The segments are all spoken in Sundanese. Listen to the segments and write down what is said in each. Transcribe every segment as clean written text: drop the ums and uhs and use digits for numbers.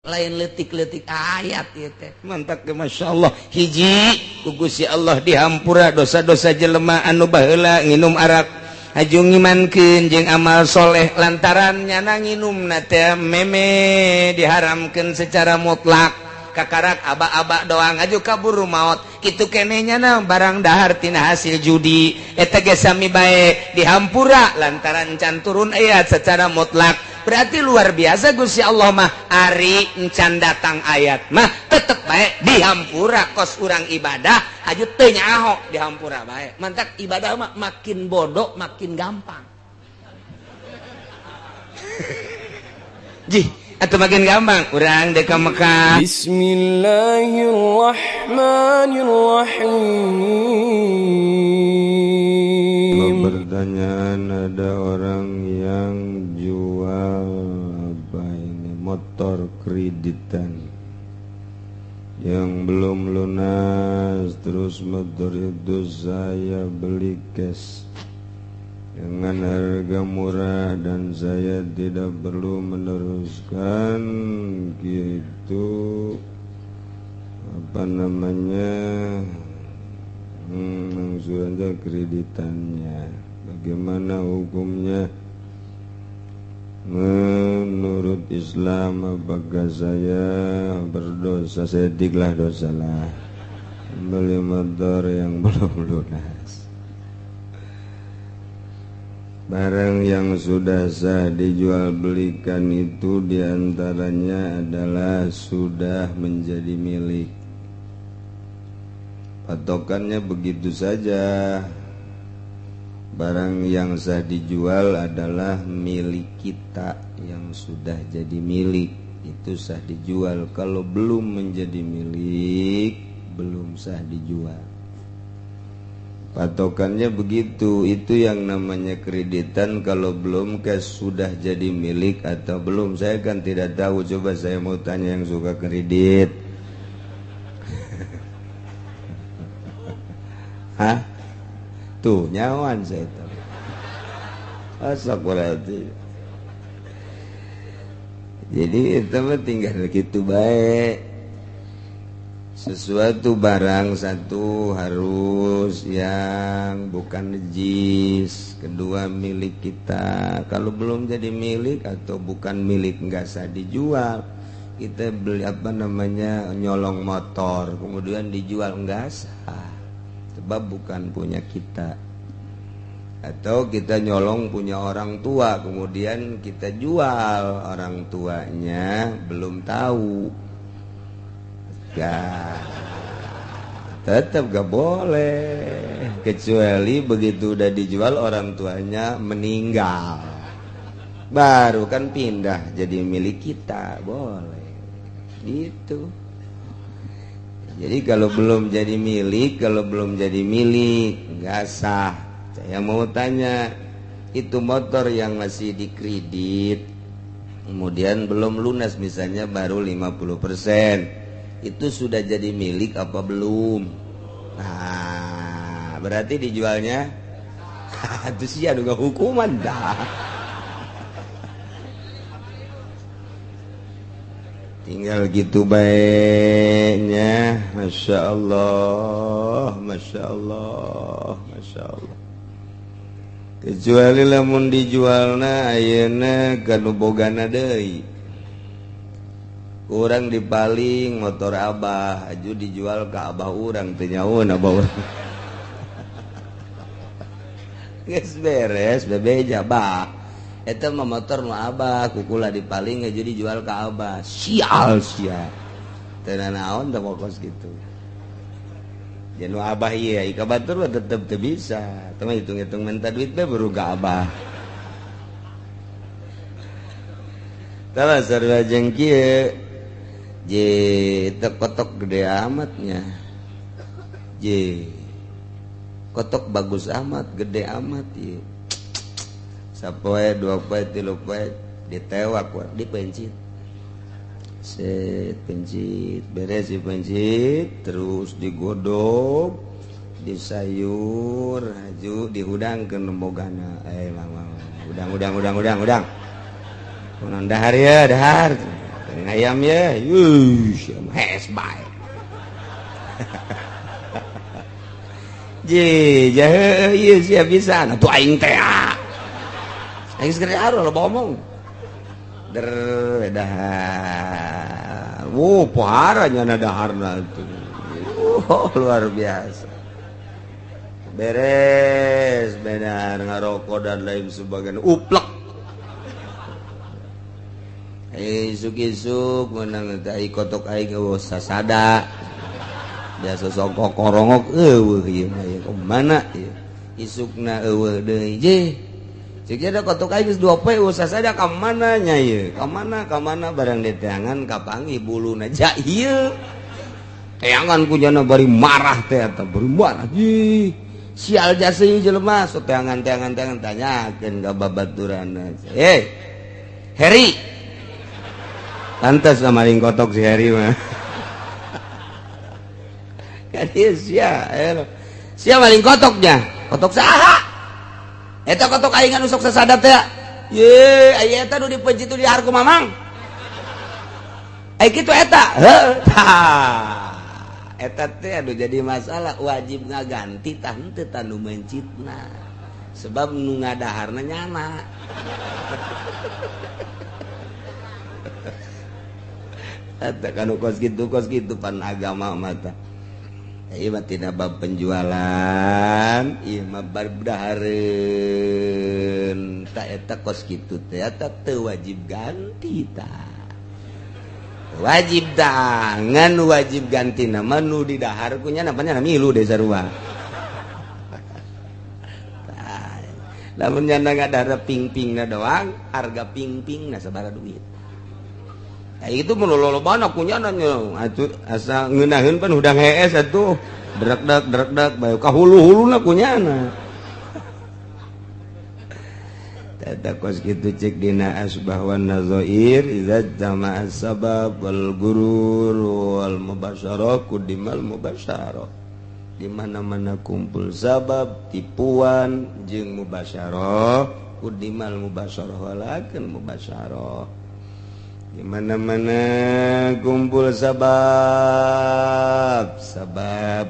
lain letik-letik ayat ieu teh. Mantap ke Masya Allah. Hiji ku Gusti Allah dihampura dosa-dosa jelema anu baheula nginum arak, aju ngimankeun jeung amal soleh lantaran nyana nginumna teh meme diharamkeun secara mutlak. Kakarak aba-aba doang aju kaburu maot kitu keneh nyana barang dahar tina hasil judi eta ge sami bae dihampura lantaran can turun ayat secara mutlak. Berarti luar biasa Gusti Allah mah ari encan datang ayat mah tetep bae dihampura kos urang ibadah aju teu nyaho dihampura bae. Mantak ibadah mah makin bodoh makin gampang. Jih, atau makin gampang urang dek ka Mekah. Bismillahirrahmanirrahim. Pertanyaan, ada orang yang jual motor kreditan yang belum lunas, terus motor itu saya beli cash dengan harga murah dan saya tidak perlu meneruskan gitu angsuran kreditannya. Bagaimana hukumnya menurut Islam? Apakah saya berdosa? Sediklah dosalah beli motor yang belum lunas. Barang yang sudah sah dijual belikan itu diantaranya adalah sudah menjadi milik. Patokannya begitu saja. Barang yang sah dijual adalah milik kita yang sudah jadi milik, itu sah dijual. Kalau belum menjadi milik, belum sah dijual. Patokannya begitu. Itu yang namanya kreditan. Kalau belum sudah jadi milik atau belum, saya kan tidak tahu. Coba saya mau tanya yang suka kredit. Hah? Tuh nyawan saya tahu. Astagfirullahaladzim. Jadi itu mah tinggal gitu baik. Sesuatu barang satu harus yang bukan najis, kedua milik kita. Kalau belum jadi milik atau bukan milik nggak sah dijual. Kita beli nyolong motor kemudian dijual nggak sah, sebab bukan punya kita. Atau kita nyolong punya orang tua kemudian kita jual, orang tuanya belum tahu. Tetap gak boleh, kecuali begitu udah dijual orang tuanya meninggal, baru kan pindah jadi milik kita, boleh gitu. Jadi kalau belum jadi milik nggak sah. Saya mau tanya, itu motor yang masih dikredit kemudian belum lunas, misalnya baru 50%, itu sudah jadi milik apa belum? Nah, berarti dijualnya itu sih ada hukuman dah. Tinggal gitu baiknya. Masya Allah, Masya Allah, Masya Allah. Kecuali lamun dijualna ayeuna kanu bogana deui. Urang dipaling motor abah, aju dijual ke abah urang teu nyaun abah urang. Geus beres bebeja bah. Eta mah motor nu abah, kukula dipaling aju dijual ke abah. Sial sia. Teu naon teh pokos kitu. Jeung nu abah ieu ka batur mah tetep teu bisa. Teu mah hitung-hitung minta duit bae baru ka abah. Tah sarua jeung kieu kotok gede amatnya. Kotok bagus amat, gede amat ya. Sapoe, 2 poe, 3 poe ditewak dipencit. Set pencit, beres dipencit, terus digodok, disayur, aju dihudangkeun boggana. Udang. Dahar ya, dahar. ayam ya yush hes bae je jah ieu sia bisa atuh aing teh aing segera aro lo ngomong der dahar pohara nya daharna tuh luar biasa beres benar ngarokok dan lain sebagainya uplek isuk-isuk menang teh kotok aing sasada biasa songkok korongok eueuh ieu mah mana ieu isukna eueuh deui je ceuk ada kotok aing geus 2 poe sasada ka mana nya ieu ka mana barang deteangan kapangi buluna ja ieu teangan kunyana bari marah teh eta bari marah ji sial jasa ieu jelema so teangan tanyakeun ka babaturanna Heri lantas maling kotok si Heri mah kan ieu sia maling kotoknya kotok saha eta kotok aing anu sok sasada teh ye aya eta nu dipeujit tu di hareup ku mamang ai kitu eta heuh eta teh anu jadi masalah wajib ngaganti tah henteu tanu mencitna sebab nu ngadaharna nyana eta kanu kos kitu pan agama mata ieu mah tina bab penjualan ieu mah bardahareun ta eta kos kitu teh eta teu wajib ganti tah wajib ngan wajib ganti nama nu di dahar kunya namanya milu deh sarua lamun nyana ngadara ping-ping na doang harga ping-ping na sabaraha duit itu melolobana kunya nanya asa ngeunaheun pan hudang hees atuh derak-derak bae ka hulu-huluna kunyana tata kos kitu cek dina asbah wan nazair idza jama'a sabab wal gurur wal mubasyarah kudimal mubasyarah di mana-mana kumpul sabab tipuan jeung mubasyarah kudimal mubasyarah walakin mubasyarah di mana-mana kumpul sabab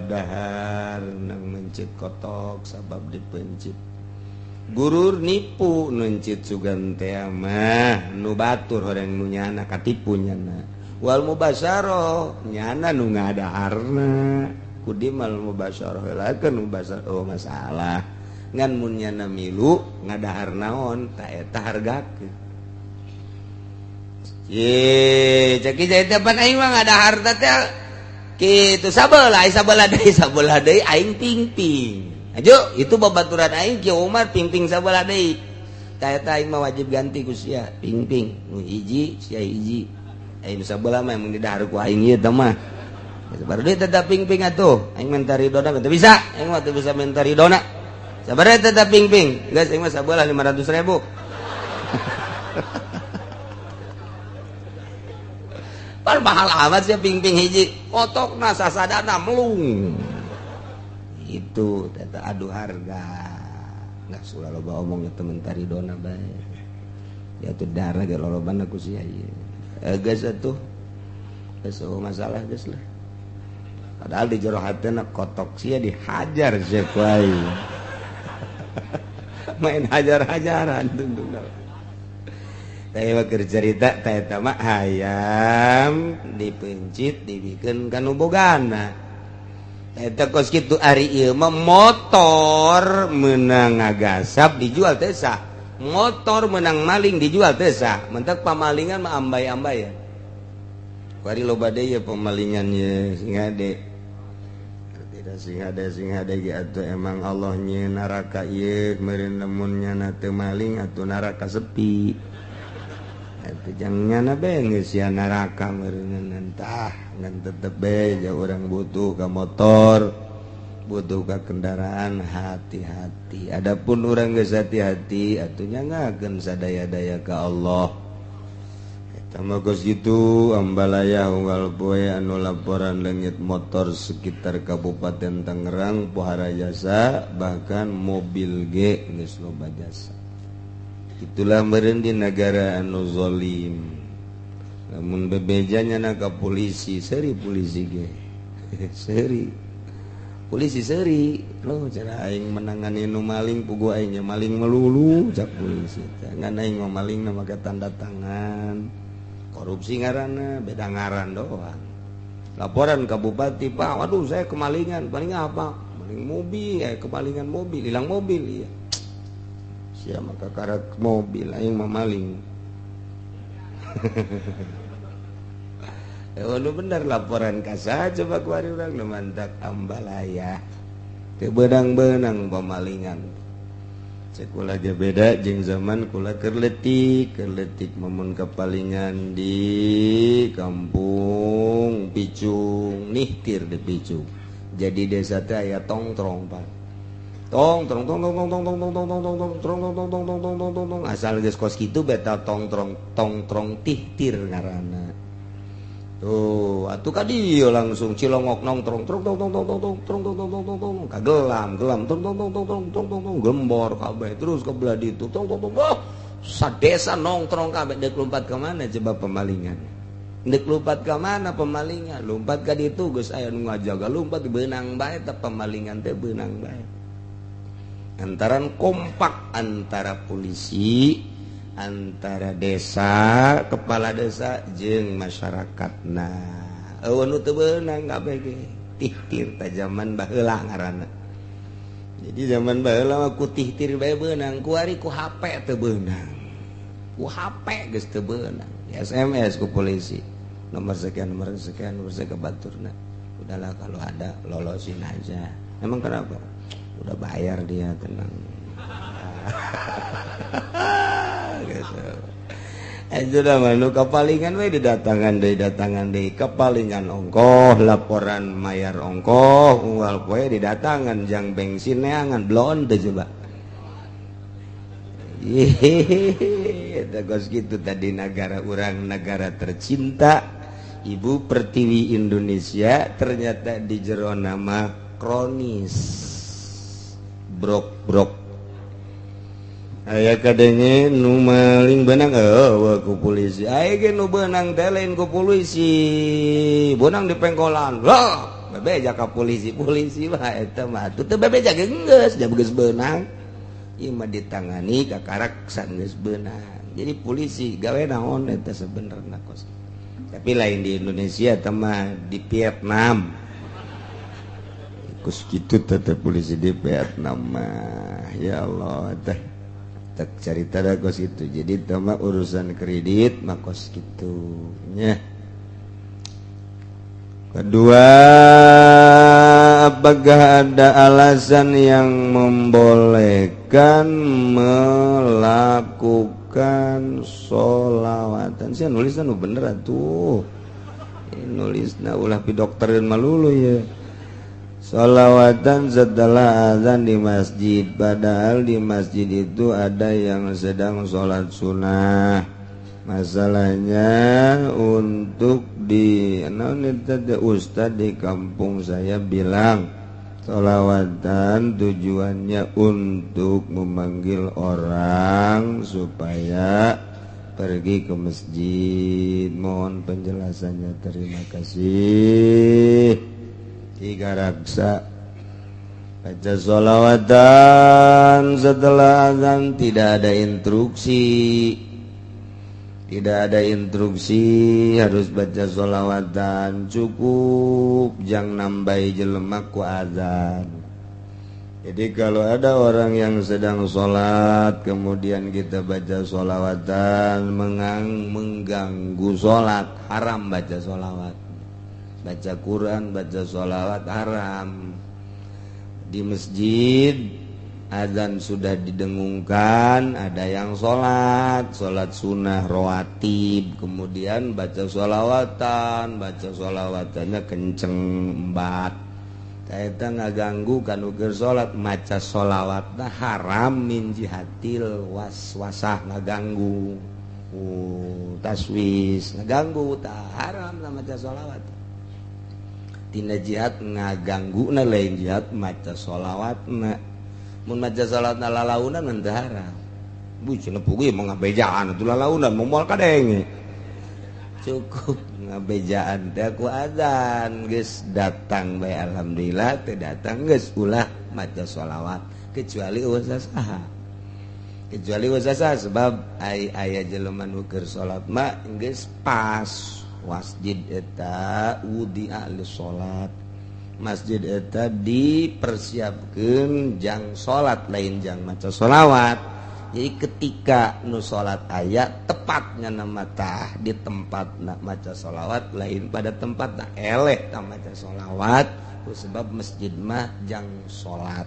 dahar nang mencit kotok sabab dipencit gurur nipu nuncit sugan teh mah nu batur horeng nu nyana katipu nyana wal mubasyarah nyana nu ngadaharna kudimal mubasyarah lakeun mubasyarah oh masalah ngan mun nyana milu ngadahar naon ta eta hargakeun ye caki teh pan aing mah ngadahar teh kitu sabelah deui aing ping-ping ajo itu babaturan aing Ki Umar ping-ping sabelah deui ta eta aing mah wajib ganti ku sia ping-ping nu hiji sia hiji aing sabelah mah mun didahar ku aing ieu teh mah sabar deui tetep ping-ping atuh aing minta ridona teu bisa aing mah teu bisa minta ridona sabar deui tetep ping-ping geus aing mah sabelah 500.000 pan mahal amat sih ping-ping hiji kotokna sasadana melung itu tata adu harga nggak sulah loba omong ke temen taridona bae ya tuh darah ge lolobana ku sia ieu geus atuh geus masalah geus lah padahal di jero hatena kotok sia dihajar sia ku aing main hajar-hajaran tundukna teh keur cerita teh eta mah hayam dipencit dibikeun kanu bogana eta kos kitu ari ieu mah motor meunang ngagasap dijual teh sah motor meunang maling dijual teh sah mentek pamalingan mah ambay-ambay ya bari loba deui ya pamalingan ye singade tidak singade ge atuh emang Allah nyieun neraka ieu meureun lamun nyana teu maling atuh neraka sepi itu jangan nabe geus sia neraka meureun entah ngan tetep bae ja urang butuh ka motor butuh ka kendaraan hati-hati adapun urang geus hati-hati atuh nyangakeun sadaya-daya ka Allah eta mah geus kitu ambalaya unggal poe anu laporan leungit motor sekitar Kabupaten Tangerang pohara jasa bahkan mobil ge geus loba jasa itulah meureun di negara anu zalim namun bebejanya nak polisi seri polisi ge seri polisi seri lo cara aing menangani nu maling pugu aingnya maling melulu cak polisi jangan aing mau maling na make tanda tangan korupsi ngaranna beda ngaran doang laporan ke bupati pak waduh saya kemalingan paling apa maling mobil kemalingan mobil hilang mobil ya siapa maka karat mobil aing mau maling waduh bener laporan kasa coba kuari orang mantak ambalaya ke benang-benang pemalingan sekolah aja beda jeung zaman kula kerletik mamun kepalingan di kampung Picung nihtir di Picung jadi desa teh aya tongtrong pak tong asal geus kos kitu beta tongtrong tihtir ngaranna tuh atuh ka dieu langsung Cilongok nongtrong kagelam gembor kabeh terus ke belah ditu sadesa nongtrong kabeh deuk lompat ka mana coba pemalingan deuk lompat ka mana pemalingan lompat ka ditu geus aya nu ngajaga lompat beunang bae teh pemalingan teh beunang bae antaran kompak antara polisi antara desa kepala desa jeung masyarakat nah nu teu beunang kabeh ge tihtir ta zaman baheula ngaranna jadi zaman baheula mah ku tihtir bae beunang ku ari ku HP teu beunang ku HP geus teu beunang SMS ku polisi nomor sekian baturna udahlah kalau ada lolosin aja emang kenapa udah bayar dia tenang sudah manu kapalingan we didatangan deui kapalingan ongkoh laporan mayar ongkoh unggal poe didatangan jang bensin neangan blon teh coba eta kos kitu tadi negara urang negara tercinta Ibu Pertiwi Indonesia ternyata di jero nama kronis brok aya kadenge nu maling benang ku polisi aya ge nu benang teh lain ku polisi benang di pengkolan bebeja ka polisi mah eta mah atuh teu bebeja ge geus da geus benang ieu mah ditangani ka karaksan geus benang jadi polisi gawe naon eta sebenarnya kos tapi lain di Indonesia teh mah di Vietnam kos kitu teh polisi di Vietnam mah ya Allah teh tak cerita dah kos itu jadi tama urusan kredit mah kos gitu nya kedua apakah ada alasan yang membolehkan melakukan sholawatan saya nulisnya nu bener atuh nulisna ulah pidokterin malulu ya sholawatan setelah azan di masjid padahal di masjid itu ada yang sedang sholat sunnah masalahnya untuk di ustad di kampung saya bilang sholawatan tujuannya untuk memanggil orang supaya pergi ke masjid mohon penjelasannya terima kasih tiga raksa baca sholawatan setelah azan tidak ada instruksi harus baca sholawatan cukup jangan nambahi jelema ku azan jadi kalau ada orang yang sedang sholat kemudian kita baca sholawatan mengganggu sholat haram baca sholawat baca Quran, baca sholawat haram di masjid azan sudah didengungkan ada yang sholat sunnah rawatib kemudian baca sholawatannya kenceng embat eta ngaganggu kan ukur sholat maca sholawatna haram min jihatil waswasah ngaganggu taswis ngaganggu tak haram lah maca sholawat tina jihad ngaganggu lain jihad maca sholawatna mun maca sholawatna lalaunan mun teu haram bu cenah puguh mah ngabejaan atuh lalaunan moal kadenge cukup ngabejaan teh ku adzan geus datang bae alhamdulillah teu datang geus ulah maca sholawat kecuali usaha sebab aya jelema nu keur salat mah geus pas masjid eta wudi'a li salat masjid eta dipersiapkeun jang salat lain jang maca sholawat. Jadi ketika nu salat aya tepatnya nama tah di tempat nak maca sholawat lain pada tempat nak eleh tak maca sholawat sebab masjid mah jang salat.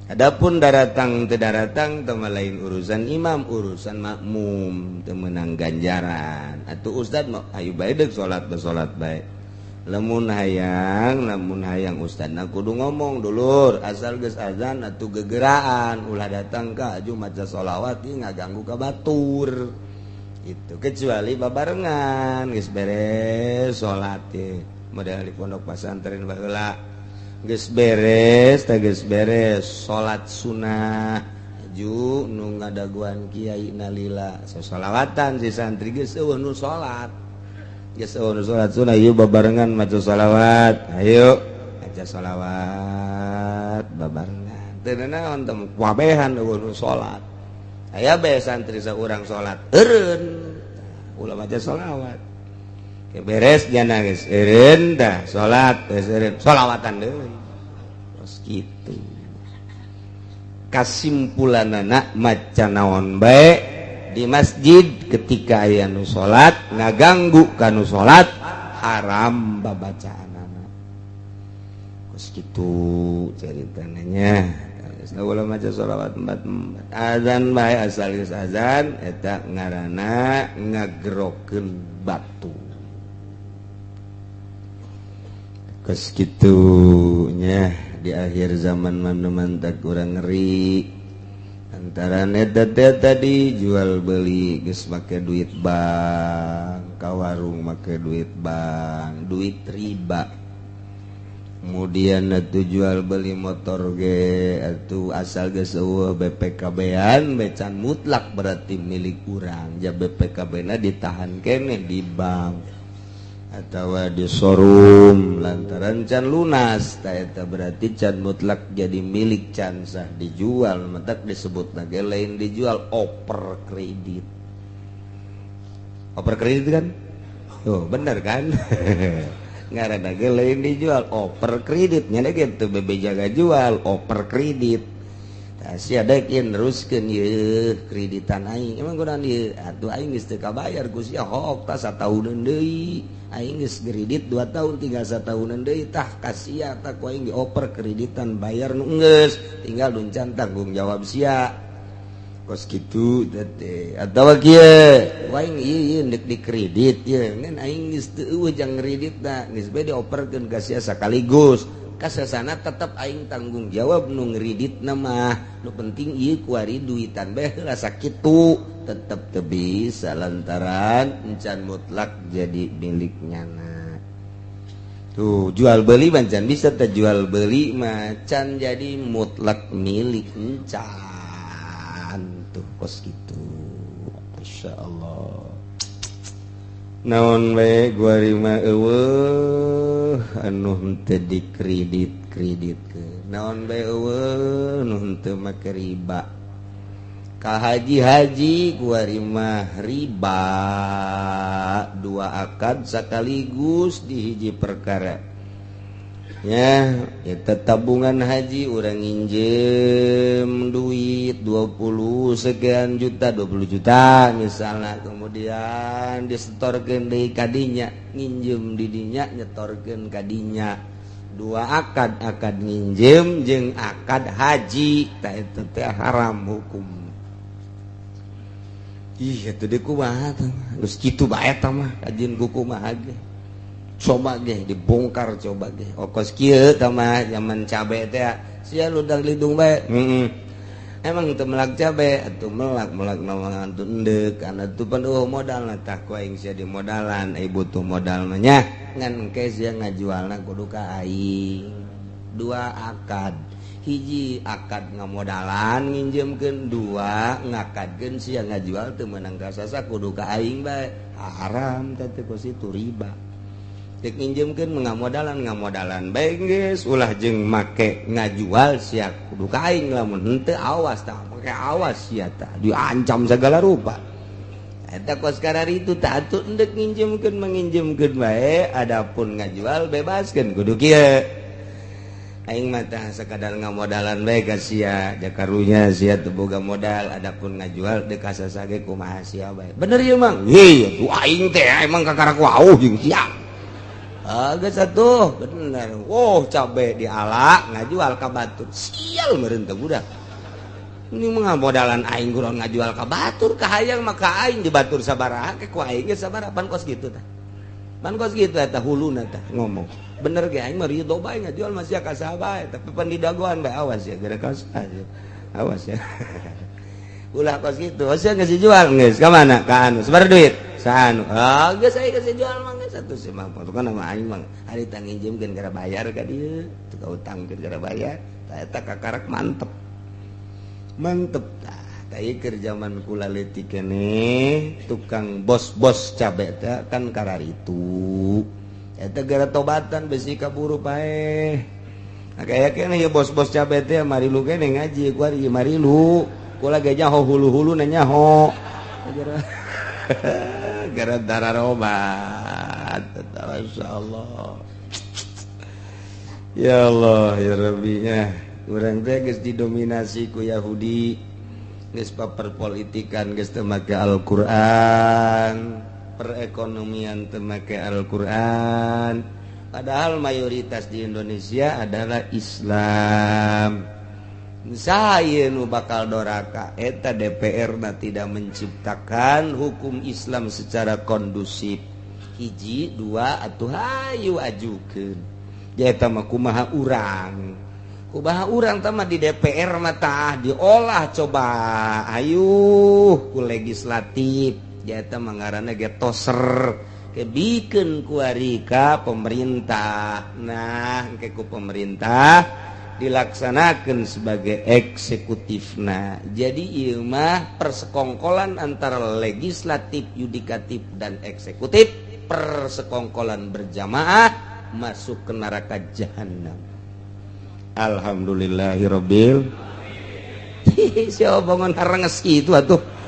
Adapun daratang teu daratang teu lain urusan imam urusan makmum teu meunang ganjaran. Atuh ustad mah ayo bae deuk salat bersalat bae. Lamun hayang ustadna kudu ngomong dulur asal geus azan atuh gegeraan ulah datang ka aju maca sholawat ieu ngaganggu ka batur itu kecuali babarengan geus beres salat teh model di pondok pesantren baheula geus beres salat sunah aju nu ngadaguan kiai nalila sholawatan si santri geus eueuh nu salat geus eueuh nu salat sunah ieu babarengan maca sholawat ayo maca sholawat babarengan teu naon teh wabehan eueuh nu salat aya bae santri saurang salat eureun ulah maca sholawat ke beres jana geus eureun tah salat geus eureun sholawatan deui tos kitu kasimpulanana maca naon bae di masjid ketika aya nu salat ngaganggu ka nu salat haram babacaanana geus kitu caritana nya ulah maca sholawat empat azan bae asal geus azan eta ngaranna ngagerokeun batu geus kitu nya di akhir zaman mana mantak urang ngeri antara eta tadi jual beli geus make duit bank ka warung make duit bank duit riba kemudian atuh jual beli motor ge atuh asal geus eueuh BPKB-an becan mutlak berarti milik urang ja BPKB-na ditahan keneh di bank atawa di showroom lantaran can lunas tah eta berarti can mutlak jadi milik can sah dijual mentak disebut lagi lain dijual oper kredit kan oh bener kan ngaranna ge lain dijual oper kredit nya gitu bebe jaga jual oper kredit tah sia deuk ieu neruskeun ieu kreditan aing emang kunaon ieu atuh aing geus teu kabayar ku sia hok tah satauneun deui aing geus kredit 2 tahun tinggal 1 tahunan deui tah kasia tah ku aing dioper kreditan bayar nu geus tinggal luncan tanggung jawab sia kos kitu teh atawa kieu aing ieu neuk dikredit ieu ngan aing geus teu eueuh jang kreditna geus bae dioperkeun ka sia sakaligus kasasana tetep aing tanggung jawab nu ngreditna mah nu penting ieu kuari duitan bae heula sakitu tetep teu bisa lantaran encan mutlak jadi miliknya na tuh jual beli mancan bisa teh jual beli macan jadi mutlak milik encan tuh kos kitu masyaallah naon bae guari mah eueuh anu henteu dikredit-kreditkeun naon bae eueuh nu henteu make riba ka haji-haji guari mah riba 2 akad sakaligus di hiji perkara ya eta tabungan haji urang nginjem duit 20 sekian juta 20 juta misalnya kemudian disetorkeun deui ka dinya nginjem di dinya nyetorkeun ka dinya 2 akad nginjem jeung akad haji tah eta teh haram hukum ih atuh deui kumaha tah geus kitu bae tah mah rajin kumaha ge coba ge dibongkar coba ge okos kieu tah mah zaman cabe teh sia ludag lidung bae emang teu melak cabe atuh melak naon atuh endek kana atuh paneuh modalna tah ku aing sia di modalan ai butuh modal mah nya ngan engke sia ngajualna kudu ka aing 2 akad hiji akad ngamodalan nginjemkeun 2 ngakadkeun sia ngajual teu meunang ka sasa kudu ka aing bae haram teh kos itu riba. Dek nginjemkeun ngamodalan baik geus ulah jeung make ngajual sia kudu ka aing lamun henteu awas tah make awas sia tah diancam segala rupa. Eta kos karari itu tah atuh endek nginjemkeun manginjemkeun bae adapun ngajual bebaskeun kudu kieu. Aing mah tah sakadar ngamodalan bae ka sia da karunya sia teu boga modal adapun ngajual deuk kasasa ge kumaha sia bae. Bener ieu Mang? Heuh tuh aing teh emang kakaraku auh jeung sia. Geus atuh bener. Oh cabe diala ngajual ka batur. Sial meureun teh budak. Ini mah modalan aing kuron ngajual ka batur ka hayang maka aing di batur sabaraha ke ku aing ge sabaraha pan kos kitu tah. Pan kos kitu eta huluna tah ngomong. Bener ge aing mah ridho bae ngajual mah sia ka saha bae tapi pan di dagoan bae awas ya gara kos awas ya. Ulah kos kitu sia geus dijual geus ka mana ka anu sabar duit saanu geus aya geus dijual mah geus atuh si mah pokona mah aing mah ari tang nginjemkeun gara bayar ka dieu teu ka utangkeun gara bayar tah eta kakarak mantep tah ieu keur zaman kula leutik keneh tukang bos-bos cabe teh kan kararitu eta gara tobatan besi kaburu paeh aya keneh bos-bos cabe teh marilu keneh ngaji ku ari marilu kula ge nyaho hulu-hulu na nyaho gara dararobat masyaallah ya Allah ya Rabbi nya urang teh geus didominasi ku Yahudi geus paperpolitikan geus teu make Al-Qur'an perekonomian teu make Al-Qur'an padahal mayoritas di Indonesia adalah Islam. Saya nu bakal doraka eta DPR na tidak menciptakan hukum Islam secara kondusif. Hiji, dua atuh hayu ajukeun. Eta mah kumaha urang. Kumaha urang tah mah di DPR mah tah diolah coba ayu ku legislatif. Eta mah ngaranna ge toser. Kebikeun ku ari ka pemerintah. Nah, engke ku pemerintah dilaksanakan sebagai eksekutifna. Jadi ieu mah persekongkolan antara legislatif, yudikatif dan eksekutif, persekongkolan berjamaah masuk ke neraka jahanam. Alhamdulillahirabbil alamin. Siapa bangun haranges itu atuh.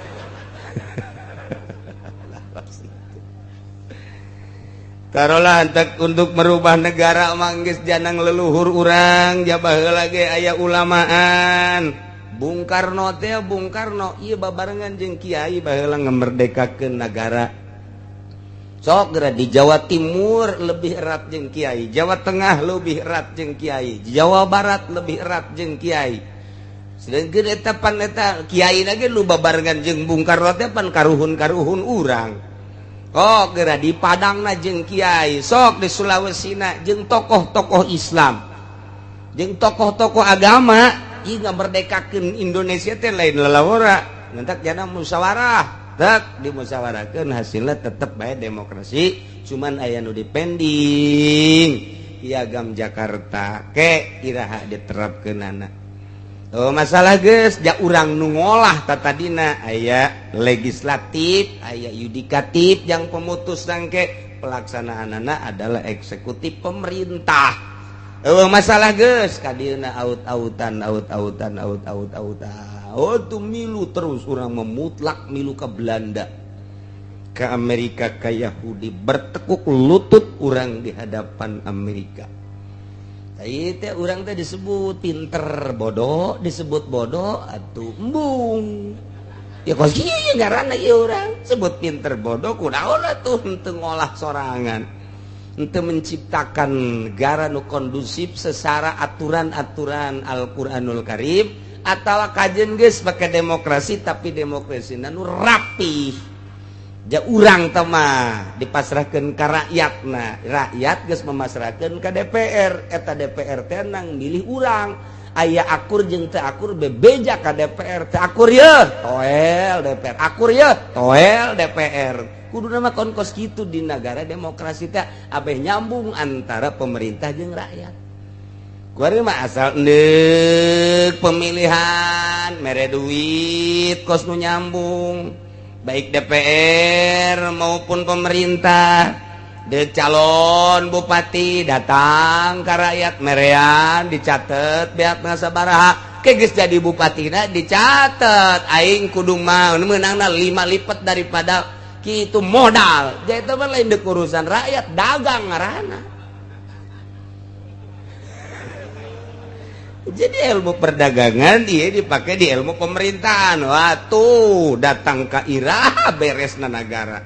Tarolah untuk merubah negara manggis janang leluhur urang jabah heula ge aya ulamaan. Bung Karno teh Bung Karno ieu babarengan jeung kiai baheula ngamerdekakeun nagara. Sok geura di Jawa Timur lebih erat jeung kiai, Jawa Tengah lebih erat jeung kiai, Jawa Barat lebih erat jeung kiai. Sedengkeun eta pan eta kiaina ge lu babarengan jeung Bung Karno teh pan karuhun-karuhun urang. Oh geura di Padangna jeung kiai, sok di Sulawesina jeung tokoh-tokoh Islam, jeung tokoh-tokoh agama, ieu ngamerdekakeun Indonesia teh lain lalawara, ngantak jana musyawarah, tak dimusyawarahkeun hasilna tetep bae demokrasi, cuman aya nu dipending, Piagam Jakarta ke iraha diterapkeunana. Oh masalah geus ja urang nu ngolah tatadina aya legislatif, aya yudikatif yang pemutus sangke pelaksanaanana adalah eksekutif pemerintah. Oh masalah geus kadieuna aut-autan. Oh tuh milu terus urang memutlak milu ke Belanda, ke Amerika, ke Yahudi, bertekuk lutut urang di hadapan Amerika. Itu orang teh disebut pinter bodoh, disebut bodoh atuh embung. Ya kos kieu ngaranna ieu urang sebut pinter bodoh kunaon atuh henteu ngolah sorangan. Henteu menciptakan negara nu kondusif secara aturan-aturan Al-Qur'anul Karim atawa kajen geus pake demokrasi tapi demokrasina nu rapih. Ja urang teh mah dipasrahkeun ka rakyatna, rakyat geus memasrahkeun ka DPR, eta DPR teh nang milih urang. Aya akur jeung teu akur bebeja ka DPR, teu akur yeuh toel DPR, akur yeuh toel DPR. Kuduna mah kos kitu di negara demokrasi teh abeh nyambung antara pemerintah jeung rakyat. Kuari mah asal neuk pemilihan mere duit kos nu nyambung. baik DPR maupun pemerintah, de calon bupati datang ke rakyat merean dicatat beakna sabaraha geus jadi bupatina dicatat aing kudu mah meunangna 5 lipat daripada kitu modal. Jadi itu mah lain deuk urusan rakyat, dagang ngaranna. Jadi ilmu perdagangan dia dipakai di ilmu pemerintahan. Wah tuh datang ke iraha beresna negara.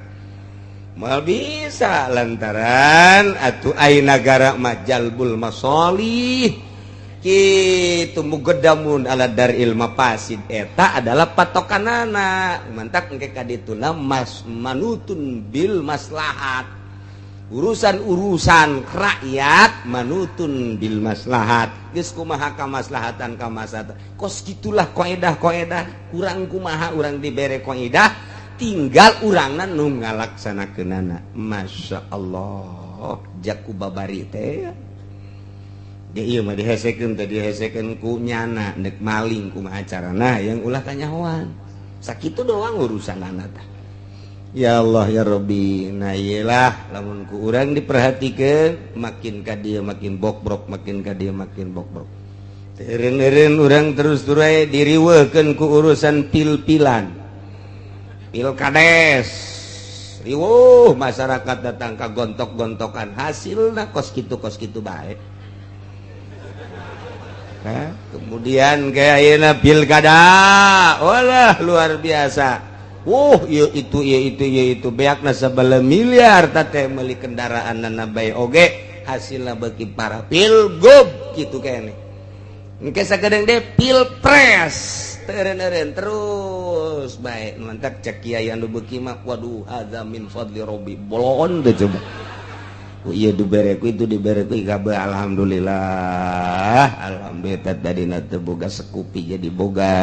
Mal bisa lantaran atuh ai negara mah jalbul masolih. Kitu mugedamun ala daril mafasid eta adalah patokanana. Mantap engke kadituna manutun bil maslahat. Urusan-urusan rakyat manutun bil maslahat geus kumaha kamaslahatan kamaslahatan kos gitulah qaedah urang kumaha urang dibere qaedah tinggal urangna nu ngalaksanakeunana. Masya Allah jaku babari teh dia ieu mah dihesekeun teh dihesekeun ku nyana dek maling kumaha carana yang ulah kanyahoan sakitu doang urusanana teh. Ya Allah ya Rabbi, nah iyalah lamun ku urang diperhatikeun makin ka dieu makin bokbrok, makin ka dieu makin bokbrok. Teureun-eureun urang terus turai diriweukeun ku urusan pil-pilan. Pilkades. Riweuh masyarakat datang ka gontok-gontokan hasilna kos kitu bae. Kemudian kayak ayeuna pilkada, walah luar biasa. Itu beakna sabala miliar teh meuli kendaraan bae oge hasilna beuki para pilgub kitu kene. Engke sakedeng de pilpres teureun-eureun terus bae mantap cek kiai anu beuki mah waduh hadza min fadli rabbi bolon teh coba. Ieu dibereku itu dibereku kabeh alhamdulillah. Alhamdulillah tadina teu boga sekupi jadi boga.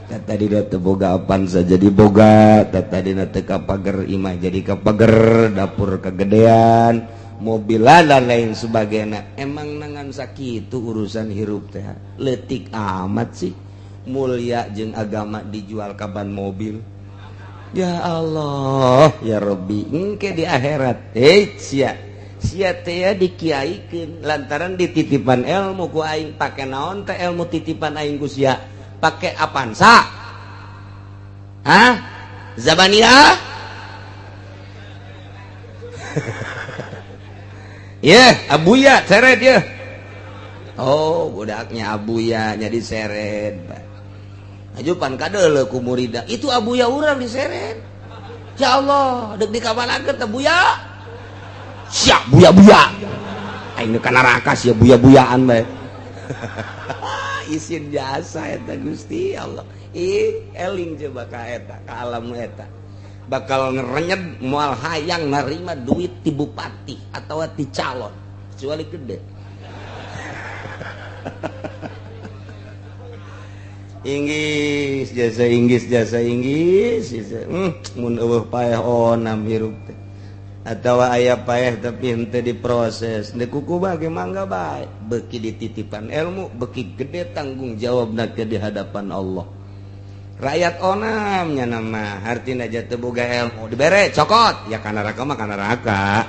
Tadi teu boga Avanza jadi boga, tadi teu kapager imah jadi kapager, dapur kegedean, mobilan dan lain sebagainya. Emang nangan sakitu urusan hirup teh. Leutik amat sih. Mulia jeung agama dijual kaban mobil. Ya Allah, ya Rabbi, engke di akhirat. Sia teh dikiaikeun lantaran dititipan ilmu ku aing pake naon teh ilmu titipan aing ku sia. Pakai Avanza, Zabaniyah, Abuya seret ya. Oh budaknya Abuya jadi seret. Ajupan kadeuleu ku murida itu Abuya urang diseret. Ya Allah, dek dikabalakeun Abuya. Siap buya-buya. Aing kana neraka sia buya-buyaan bae. Isin jasa eta Gusti Allah. Eling coba ka eta, ka alam eta. Bakal ngerenyed moal hayang narima duit ti bupati atau ti calon, kecuali gede. Inggis jasa Inggis. Mun eueuh paeh onam hirup teh. Atawa aya paeh tapi henteu diproses deuk kuku bage mangga bae beuki dititipan ilmu beuki gede tanggung jawabna ke di hadapan Allah. Rakyat onam nya nama artina teu boga ilmu dibere cokot ya kana neraka mah kana neraka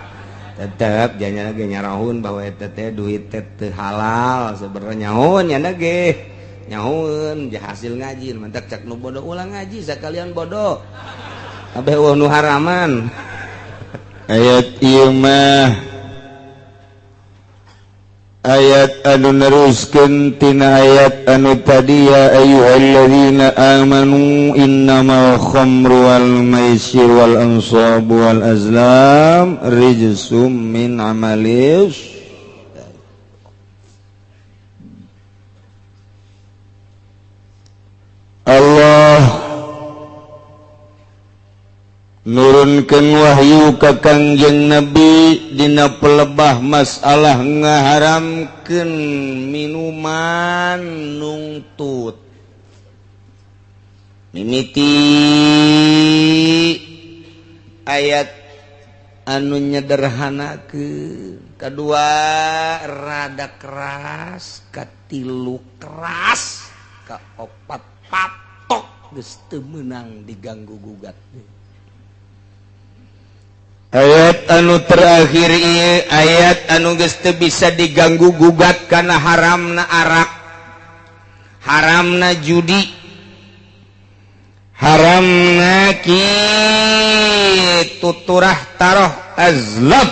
tetep janya ge nyarahun bahwa eta teh duit teh teu halal sebenarnya nyahoun nya ge nyahoun jah hasil ngaji mantak cak nu bodoh ulang ngaji sakalian bodoh abeh nu haraman. Ayat ieu mah ayat anu neruskeun tina ayat anu tadi ya ayyuhalladzina amanu innamal khamru wal maisir wal ansabu wal azlam rijsum min amalis Allah nurunkeun wahyu ka Kangjeng Nabi dina pelebah masalah ngaharamkeun minuman nungtut mimiti ayat anu nyederhanakeun kadua rada keras katilu keras kaopat patok geus teu meunang diganggu gugat. Ayat anu terakhir ieu ayat anu geus teu bisa diganggu gugat kana haramna arak, haramna judi, haramna kitu turah taroh azlam,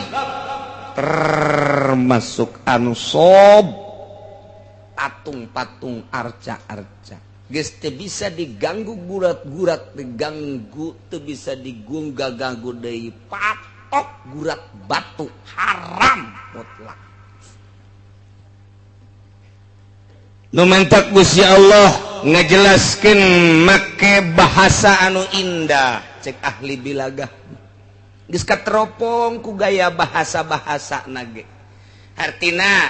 termasuk anu sob Patung-patung arca-arca geus teu bisa diganggu gurat-gurat, diganggu teu bisa diganggu deui. Patok gurat batu haram mutlak. Nu mantak Gusti Allah ngajelaskeun make bahasa anu indah, Cek ahli bilagah geus kateropong ku gaya bahasa-bahasana ge. Artina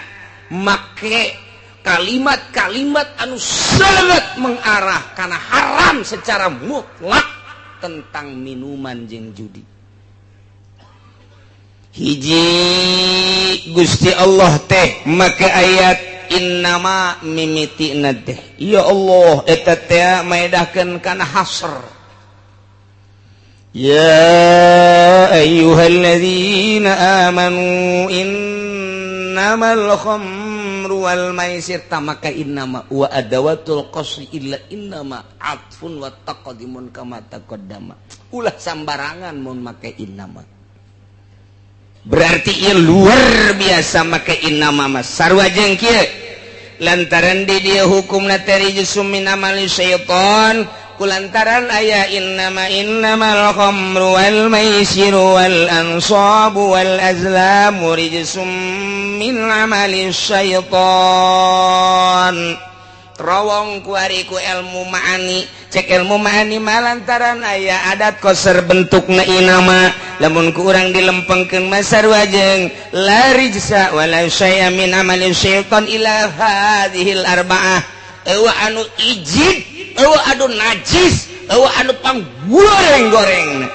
make kalimat-kalimat anu sangat mengarah karena haram secara mutlak tentang minuman jeung judi. hiji Gusti Allah teh make ayat innama mimitina teh ya Allah eta teh maedahkeun kana hasr. Ya ayyuhalladzina amanu innamal khamru wal maisir tamaka innama wa adawatul qasri illa innama atfun wa taqdimun kama taqaddama. Ulah sambarangan mun make innama. Berarti ieu luar biasa make innama mas sarua jeung kieu lantaran di dieu hukumna teh rijsum min amali syaitan kulantaran aya innamal khamru wal maisiru wal ansabu wal azlamu rijsum min amali syaitan. Rawong kuari ku ilmu ma'ani, cek ilmu ma'ani malantaran aya adat koser bentukna inama lamun ku urang dilempengkeun masar wajeng la rijsa wala syai'a min amali syaitan ila hadhil arba'ah. Eueuh anu ijid, eueuh anu najis, eueuh anu panggoreng-goreng,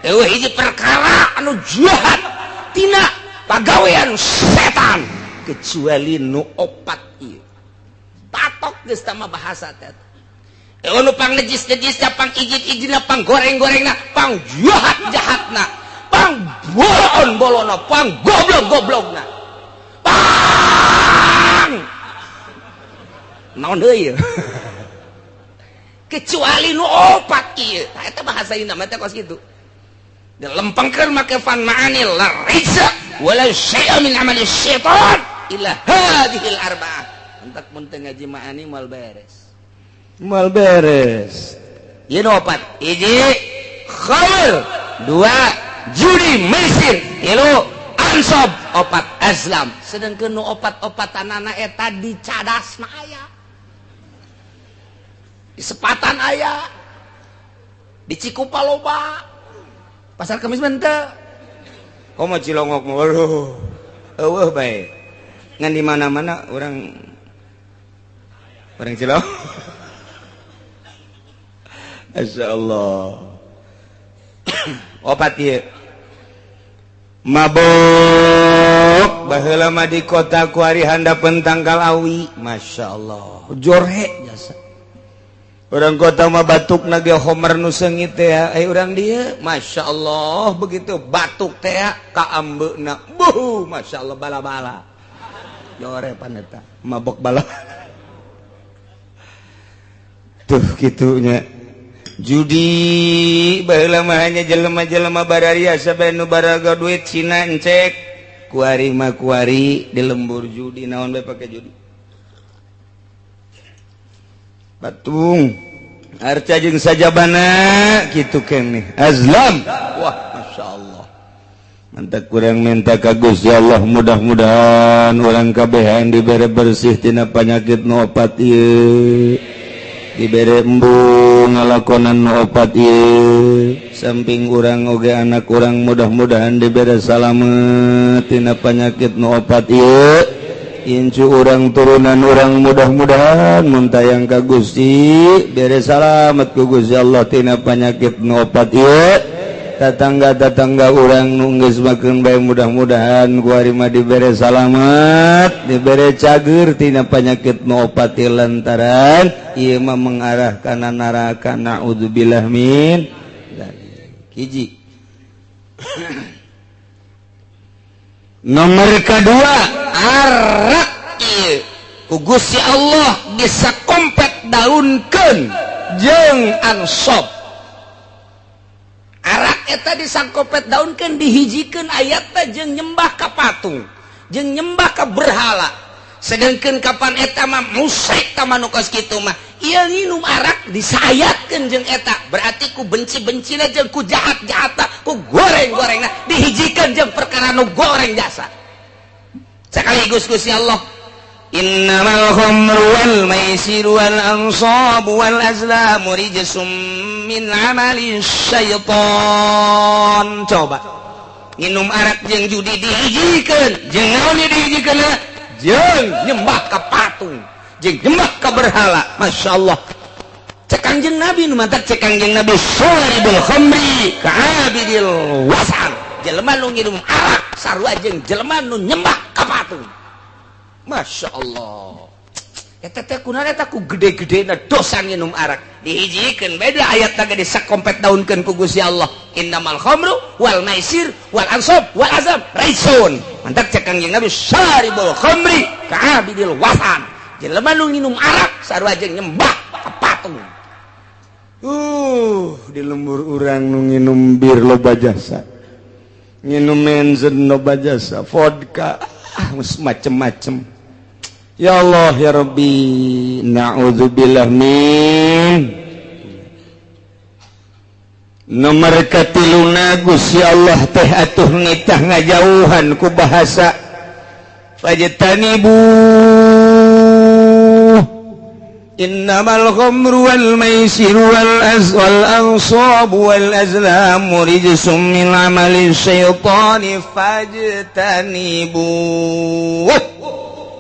eueuh hiji perkara anu jahat tina pagawean setan kecuali nu opat ieu. Patok geus tama bahasa teh. Eueuh nu pang najis-najisna, pang ijid-ijidna, pang goreng-gorengna, pang jahat-jahatna, pang bolon-bolonna, pang goblok-goblokna. Pang naon deui? Kecuali nu opat ieu. Tah eta bahasa inna mah teh kos kitu. Dilempengkeun make fan ma'ani la rijsa wala syai'a min amali syaitan illa hadhil arba'ah. Entak mun teu ngaji ma'ani moal beres. Mal beres. Ieu nu opat. Hiji khamr, dua judi maisir, tilu ansab, opat azlam. Sedengkeun nu opat-opatanana eta di cadasna aya. Di sepatan aya. Di Cikupa loba. Pasar Kemis mah teu. Komo Cilongok mah eueuh bae. Ngan di mana-mana orang Cilongok. Masyaallah. Opat ieu. Mabok baheula mah di kota ku ari handapeun tangkal awi. Masyaallah. Jorhe jasa. Orang kota mah batuk nage homer nu seungit teh urang dieu masyaallah begitu batuk teh ka ambeuna buh masyaallah bala-bala jore paneta mabok bala tuh kitunya judi baheula mah hanya jelema-jelema bararia sabae nu baraga duit Cina encek kuari mah kuari di lembur judi naon bae pake judi batung arca jeung sajabana kitu keneh azlam wah masyaallah mantap kurang minta ka Gusti Allah mudah-mudahan urang kabehan dibere bersih tina panyakit nu opat ieu dibere embung ngalakonan nu opat ieu samping urang oge anak urang mudah-mudahan dibere salamet tina panyakit nu opat ieu incu orang turunan orang mudah-mudahan muntayang ka Gusti bere salamet ku Gusti Allah tina panyakit nu opat ieu tetangga-tetangga urang nunggus makan baik mudah-mudahan kuarima dibere salamat dibere cager tina penyakit opati lantaran ieu mah mengarah kana neraka naudzubillah min hiji. Nomor kedua arak ieu ku Gusti Allah bisa kompet daunkeun jeung ansop. Arak eta disangkopet daunkeun dihijikeun ayatna jeung nyembah ka patung jeung nyembah ka berhala. Sedengkeun kapan eta mah musyrik ta manukos kitu mah ieu nginum arak disayatkeun jeung eta berarti ku benci-bencina jeung ku jahat-jahatna ku goreng-gorengna dihijikeun jeung perkara nu goreng jasa. Sekaligus Gusti Allah innamal khamru wal maisiru wal ansabu wal azlamu rijsum min amali syaitan. Coba minum arak jeung judi dihijikeun jeung naon dihijikeun jeung nyembah ka patung jeung nyembah ka berhala. masyaallah cek Kangjeng Nabi nu mantap cek Kangjeng Nabi syaribul khamri ka abidil wasan jelema nu nginum arak sarua jeung jelema nu nyembah ka patung. Masya Allah eta teh kunaon eta ku gede-gedena dosa nginum arak dihijikeun beda ayat teh disakompet daunkeun ku Gusti Allah innamal khamru wal maisir wal ansab wal azam raisun. Mantap cek Kangjeng Nabi syaribul khamri ka abidil wasan jelema nu nginum arak sarua jeung nyembah ka patung. Di lembur urang nu nginum bir loba jasa nginum menzen loba jasa vodka macem-macem. Ya Allah ya Rabbi na'udzubillah min. Nomor katiluna Gusti Allah teh atuh nitah ngajauhan ku bahasa fajtanibu innamal khamru wal maisiru wal ansabu wal azlamu rijsum min amali syaitani fajtanibu.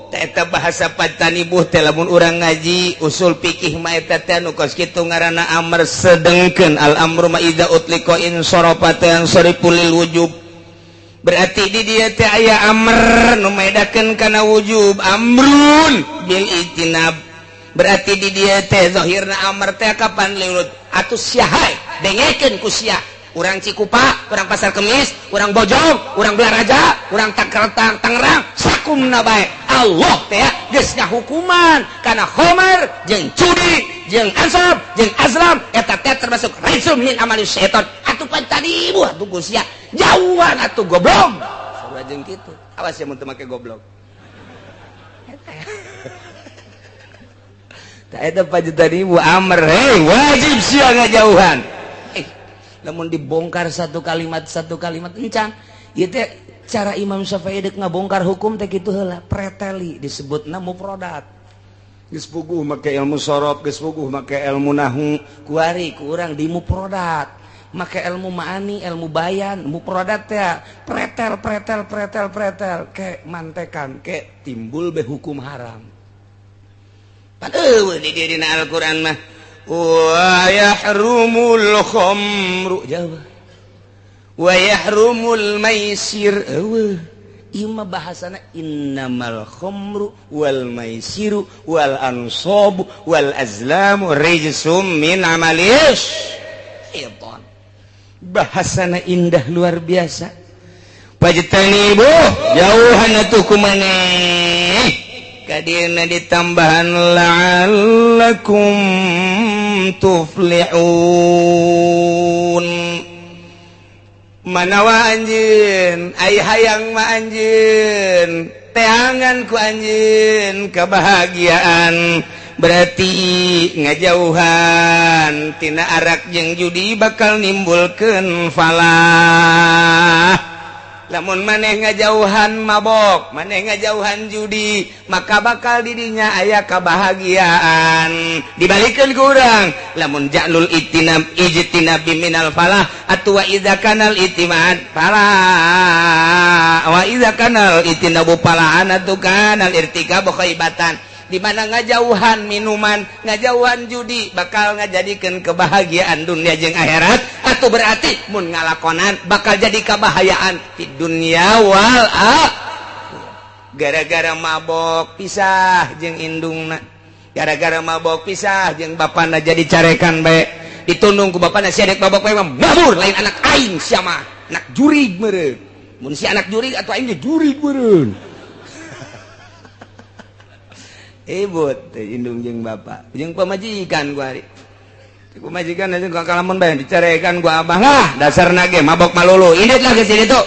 Eta bahasa pajtanibuh teh lamun urang ngaji usul fikih mah eta teh nu kos kitu ngaranna amr sedengkeun al amru ma idza utliqa in sarafatan sariful lil wujub. Berarti di dieu teh aya amr nu maedakeun kana wujub amrun bil ijtinab. Berarti di dieu teh zahirna amr teh kapan lilut atuh siahay dengekeun ku sia. Urang Cikupa, urang Pasar Kemis, urang Bojong, urang Belaraja, urang Tangerang, sakumna bae. Allah teh geus ngahukuman kana khamar jeung judi jeung ansab jeung azlam eta teh termasuk rizum min amali syaitan. Atuh pantadibu atuh Gusti jauhan atuh goblok. Sarua jeung kitu. Awas ya mun teu make goblok. Tah eta pantadibu amr wajib sia ngajauhan. Namun dibongkar satu kalimat encan ieu teh cara Imam Syafi'i dek ngabongkar hukum teh kitu heula preteli disebutna mufradat geus puguh make ilmu sorof geus puguh make ilmu nahwu kuari ku urang di mufradat make ilmu ma'ani ilmu bayan mufradat teh pretel ke mantekan ke timbul be hukum haram pan eueuh di dina Al-Qur'an mah wa yahrumul khamru jawab wa yahrumul maisir ima bahasana innamal khamru wal maisiru wal ansabu wal azlamu rijsum min amalis syaitan. Bahasana indah luar biasa. Pajtanibu jauhan atuh kumaneh kadina ditambahan la'allakum tuflihun. Manawa anjeun ai hayang ma anjeun teangan ku anjeun kebahagiaan berarti ngajauhan tina arak jeung judi bakal nimbulkeun falah. Lamun maneh ngajauhan mabok, maneh ngajauhan judi, maka bakal didinya aya kebahagiaan. Dibalikeun ku urang, lamun ja'lul ijtinab minal falah atu wa idza kanal itimad falah wa idza kanal itinabu falahan atu kanal irtikabu khaibatan. di mana ngajauhan minuman, ngajauhan judi bakal ngajadikeun kebahagiaan dunia jeung akhirat. Atuh berarti mun ngalakonan bakal jadi kabahayaan di dunia wal gara-gara mabok pisah jeung indungna, gara-gara mabok pisah jeung bapana jadi carekan bae, ditundung ku bapana si adek mabok bae mabur lain anak aing sia mah anak jurig meureun. Mun si anak jurig atuh aing ge jurig meureun. Ibut indung jeung bapak jeung pamajikan ku ari. Ku majikan jeung kalamun bae dicarekan ku abah lah dasarna ge mabok malulu. Indit lah geus di ditu.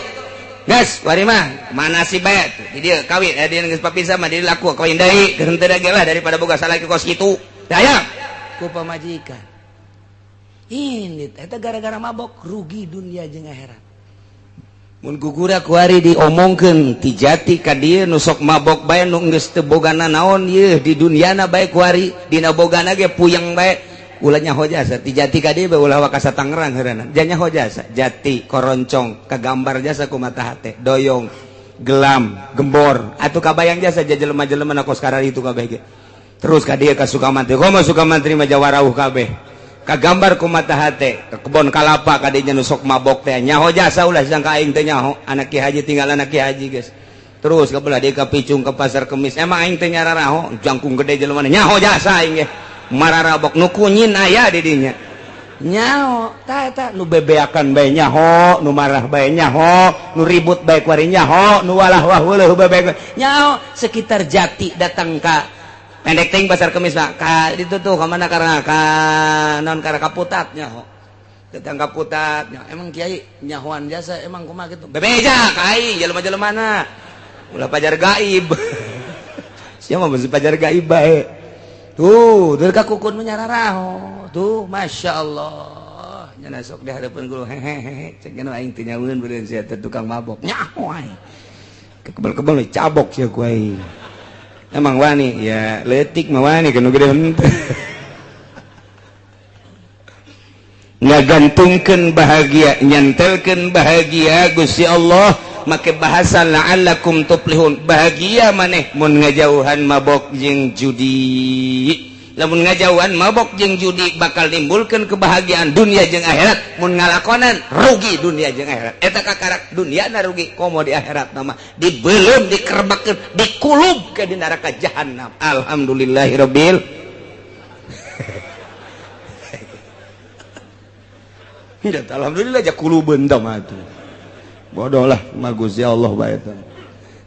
Gas, wari mah mana si bae tuh. Jadi kawin dia geus papisah mah dia laku kawin deui keur henteu ge lah daripada boga salaki kos kitu. Daya ku pamajikan. Indit eta gara-gara mabok rugi dunia jeung akhirat. Mun gugura kuari diomongkeun ti jati ka dieu nu sok mabok bae nu geus teu bogana naon ieu di duniana bae kuari dina bogana ge puyeng bae ulah nyaho jasa ti jati ka dieu bae ulah wakasa Tangerang heureunan nya nyaho jasa jati koroncong kagambar jasa ku mata hate doyong gelam gembor atuh kabayang jasa jelema-jelema na kos karari itu kabeh ge terus ka dieu ka Sukamantri komo Sukamantri mah jawarauh kabeh kagambar ku mata hate ke kebon kalapa kadinya nu sok mabok teh nyaho jasa ulah sangka aing teh nyaho anak Ki Haji tinggal anak Ki Haji guys terus kabelah dia ka Picung ke Pasar Kemis emang aing teh nyararaho jangkung gede jelema nyaho jasa aing ge mararabok nu kunyin aya di dinya nyaho tah eta nu bebeakan bae nyaho nu marah bae nyaho nu ribut bae kuari nyaho nu walah-wah weuleuh bae nyaho sekitar jati datang ka pendek ting Pasar Kemis mah ka ditu tuh ka mana karena ka naon karena kaputat nyaho datang kaputat nyaho emang kiai nyahoan jasa emang kumaha kitu bebeja ka aing jelema-jelemana ulah pajar gaib sia mah mesti pajar gaib bae tuh dari ka kukun menyararaho tuh Masya Allah nyana sok di hadapan guru hehehe cek anu aing teu nyaweun beureun sia teh tukang mabok nyaho aing kebel-kebel cabok sia ku aing emang wani ya letik mah wani kanu gede henteu ngagantungkeun bahagia nyantelkeun bahagia Gusti Allah make bahasa la'allakum tuflihun bahagia maneh mun ngajauhan mabok jeung judi lamun ngajauhan mabok jeung judi bakal nimbulkeun kebahagiaan dunia jeung akhirat mun ngalakonan rugi dunia jeung akhirat eta kakarak dunia na rugi komo di akhirat nama dibeuleum dikerbakeun dikulub ke di neraka jahanam alhamdulillahirabbil hidat alhamdulillah ja kulubeun tah mah atuh bodoh lah magus ya Allah bae tah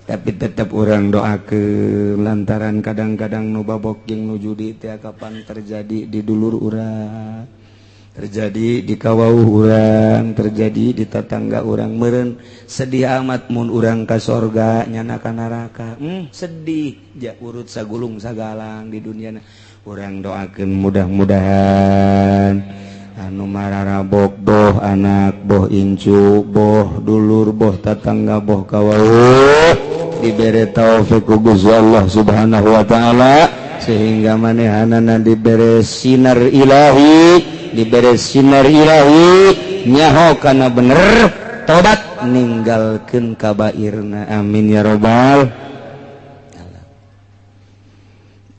tapi tetap orang doakeun lantaran kadang-kadang nu babok jeung nu judi teh kapan terjadi di dulur urang terjadi di kawauh urang terjadi di tetangga urang meureun sedih amat mun urang ka sorga nyana ka neraka sedih ja urut sagulung sagalang di duniana urang doakeun mudah-mudahan anu mararabok boh anak boh incu boh dulur boh tetangga boh kawauh diberi taufik ku Gusti Allah Subhanahu wa taala sehingga manehanana diberi sinar ilahi nyaho kana bener tobat ninggalkeun kabairna amin ya rabbal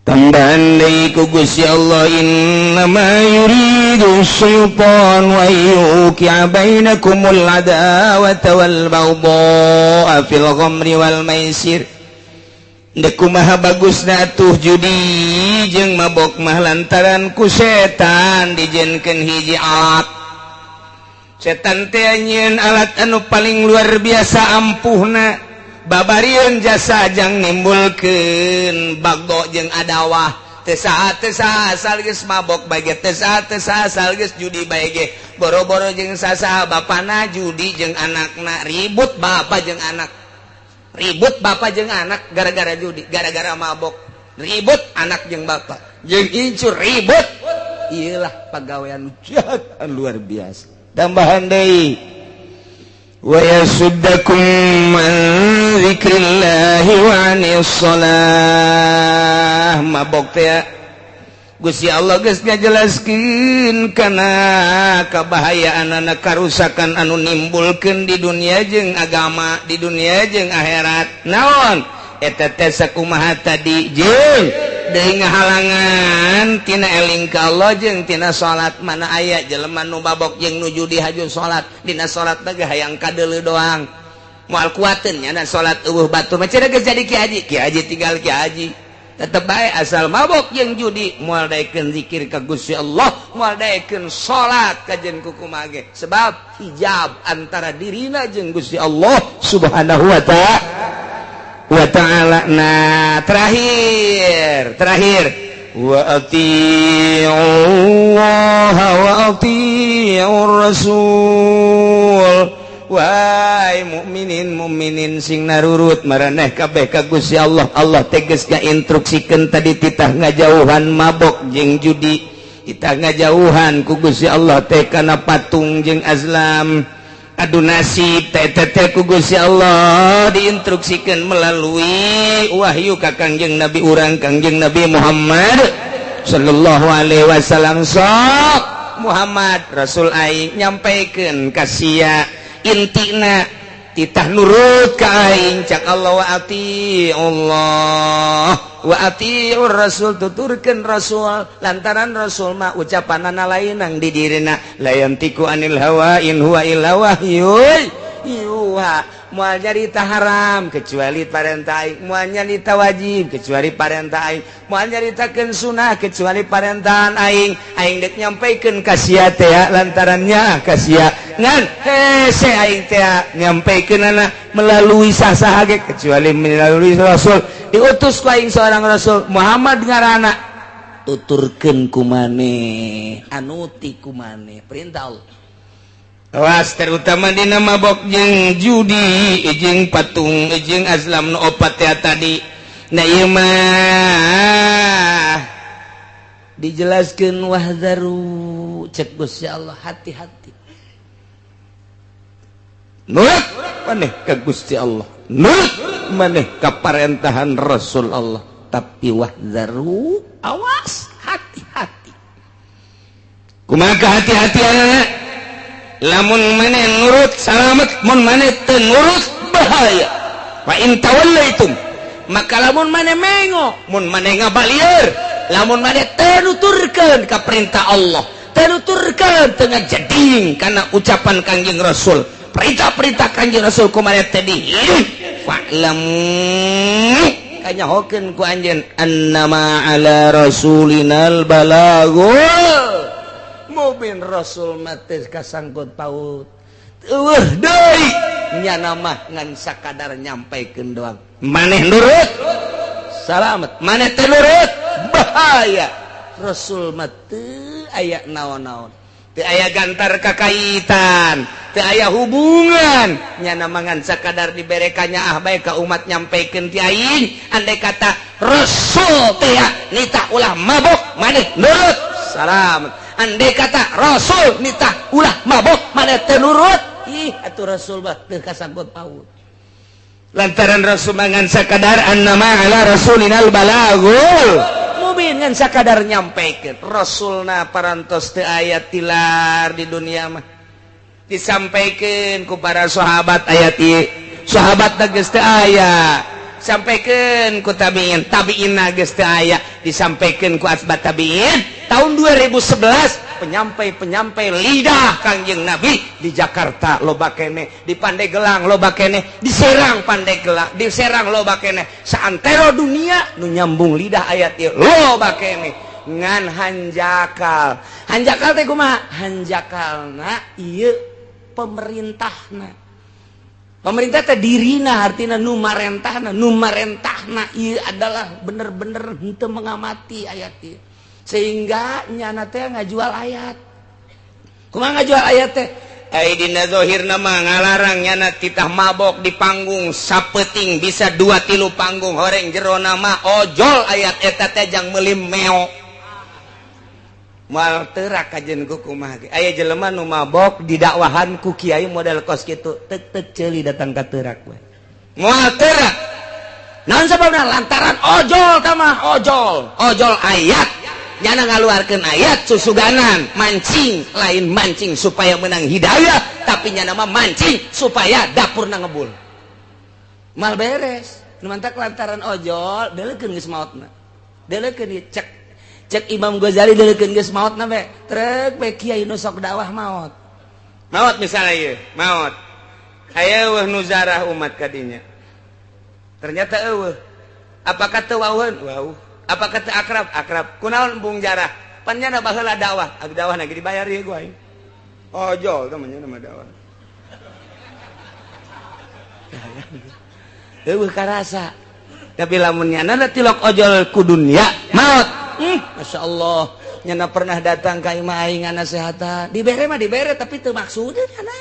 tambahan deui ku Gusti Allah innama yuridu syaitan wa yuqi'a bainakumul adawata wal baghdha fil khamri wal maisir deuk kumaha bagusna atuh judi jeung mabok mah lantaran ku setan dijieunkeun hiji alat setan teh nyieun alat anu paling luar biasa ampuhna babarieun jasa jang nimbulkeun bagdo jeung adawah teu saha asal geus mabok bae ge teu saha asal geus judi bae ge boro-boro jeung sasaha bapana judi jeung anakna ribut bapa jeung anak gara-gara judi gara-gara mabok ribut anak jeung bapa jeung incur ribut iyalah pagawean jahat luar biasa tambahan deui wa yasuddakum an dzikrillahi wa 'anis shalah mabok teh Gusti Allah geus ngajelaskeun kana kabahayaanna karusakan anu nimbulkeun di dunia jeung agama di dunia jeung akhirat naon eta teh sakumaha tadi jeung deui ngahalangan tina eling ka Allah jeung tina salat. Mana aya jelema nu babok jeung nuju di hajun salat, dina salat teh hayang kadeuleu doang. Moal kuateun nya salat eueuh batur mah cenah geus jadi Ki Haji tinggal Ki Haji. Tetep bae asal mabok jeung judi moal daekeun zikir ka Gusti Allah, moal daekeun salat kajen kukumaha ge. Sebab hijab antara dirina jeung Gusti Allah Subhanahu wa ta'ala. Nah, terakhir wa ati'ullah wa ati'ur rasul. Wahai mukminin sing narurut maraneh kabeh ka Gusti Allah. Allah tegas ngainstruksikeun tadi titah ngajauhan mabok jeung judi, titah ngajauhan ku Gusti Allah teh kana patung jeung azlam. Adu nasib teh ku Gusti Allah diinstruksikeun melalui wahyu ka Kangjeng Nabi urang Kangjeng Nabi Muhammad sallallahu alaihi wasallam. Sok Muhammad Rasul aing nyampaikeun ka sia intina titah nurut ka aing cak Allah wa ati'ullah wa ati'ur rasul, tuturkeun rasul lantaran rasul mah ucapanana lainang di dirina la yantiku anil hawa in huwa illa wahyun yuha. Moal nyarita haram kecuali parentah aing, moal nyarita wajib kecuali parentah aing, moal nyaritakeun sunah kecuali parentaan aing. Aing dek nyampaikeun ka sia teh lantarannya ka sia ngan hese aing teh nyampaikeunana melalui saha ge kecuali melalui rasul. Diutus ku aing seorang rasul Muhammad ngaranna, tuturkeun ku maneh anuti ku maneh perintah Allah. Awas terutama dina mabok jeung judi jeung patung jeung azlam nu opat teh tadi. Na ieu mah dijelaskeun wahdaru cek Gusti Allah, hati-hati. Nurut maneh ka Gusti Allah, nurut maneh ka parentahan Rasul Allah, tapi wahdaru awas hati-hati. Kumaha hati-hatiana? Lamun maneh nurut salamet, mun maneh teu nurut bahaya. Wa in tawallaitum, maka lamun maneh mengo, mun maneh ngabalieur, lamun maneh teu nuturkeun ka perintah Allah, teu nuturkeun teu ngajeding kana ucapan Kangjeng Rasul, perintah-perintah Kangjeng Rasul ku maneh teh dihirup, fa'lam kanyahokeun ku anjeun annama ala rasulinal balagul. Mubin Rasul mati kasangkut paut eueuh deui nyana mah ngan sakadar nyampaikeun doang. Maneh nurut salamet, maneh teu nurut bahaya. Rasul mah teu aya naon-naon, teu aya gantar kakaitan, teu aya hubungan, nyana mah ngan sakadar dibere kanyaah bae ka umat nyampaikeun ti aing. Andai kata Rasul teh nitah ulah mabok maneh nurut salamet. Andai kata Rasul nitah ulah mabok maneh teu nurut, ih atuh Rasul mah teu kasangkut paut. Lantaran Rasul mangan sakadar annama ala rasulinal balagul mubin, ngan sakadar nyampaikeun. Rasulna parantos teu aya tilar di dunia mah, disampaikeun ku para sahabat ayat ieu. Sahabatna geus teu aya, sampaikeun ku tabi'in, tabi'inna geus teu aya, disampaikeun ku asbat tabi'in. Tahun 2011 penyampai lidah Kangjeng Nabi di Jakarta loba keneh, di Pandeglang loba keneh, di Serang Pandeglang, di Serang loba keneh, saantero dunia nu nyambung lidah ayat ieu loba keneh. Ngan hanjakal teh kumaha? Hanjakalna ieu pemerintahna. Pemerintah teh dirina artina nu marentahna ieu adalah bener-bener henteu mengamati ayat ieu. Sehingga nyana teh ngajual ayat. Kumaha ngajual ayat teh? Ai dina zahirna mah ngalarang nyana titah mabok di panggung sapeuting bisa 2-3 panggung, horeng jerona mah ojol ayat eta teh jang meuli meo. Moal teurak kajen ku kumaha ge. Aya jelema nu mabok didakwahan ku kiai model kos kitu, teuk ceuli datang ka teurak we. Moal teurak. Naon sababna? Lantaran ojol tah mah ojol ayat. Nyana ngaluarkeun ayat susuganan mancing, lain mancing supaya menang hidayah, tapi nyana mah mancing supaya dapurna ngebul. Mal beres. Nu mantak lantaran ojol, deulekeun geus maotna. Delekeun ieu cek Imam Ghazali delekeun geus maotna we trek we kiai nu sok dakwah maot misalnya ieu maot aya eueuh nu zarah umat kadinya ternyata eueuh apakah teu wauheun wauh apakah teu akrab kunaon bung jarah pan nya baheula dakwah dakwah lagi dibayar ieu gua ojol teh mah nama dakwah eueuh karasa tapi lamun nyana tilok ojol ku dunya maot Masya Allah nyana pernah datang ka imah aing nasehatan dibere mah dibere tapi teu maksudna nyana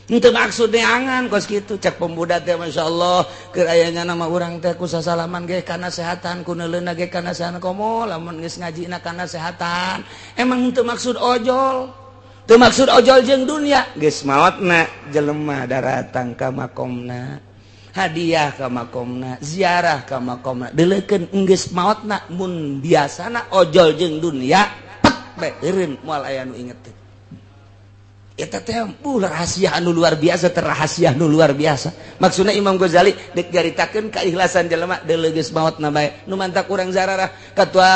teu maksudna angan kos kitu cek pemuda teh Masya Allah keur aya nyana mah urang teh ku sasalaman ge kana nasehatan ku neuleuna ge kana nasehatan komo lamun geus ngajina kana nasehatan emang teu maksud ojol jeung dunia geus maotna jelema datang ka makomna hadiah ka makomna ziarah ka makomna deulekeun geus maotna mun biasana ojol jeung dunia pek bae eureun moal aya nu inget teh eta teh rahasia anu luar biasa terahasia anu luar biasa maksudna Imam Ghazali deuk garitakeun keikhlasan jelema deuleu geus maotna bae nu mantak urang zararah katua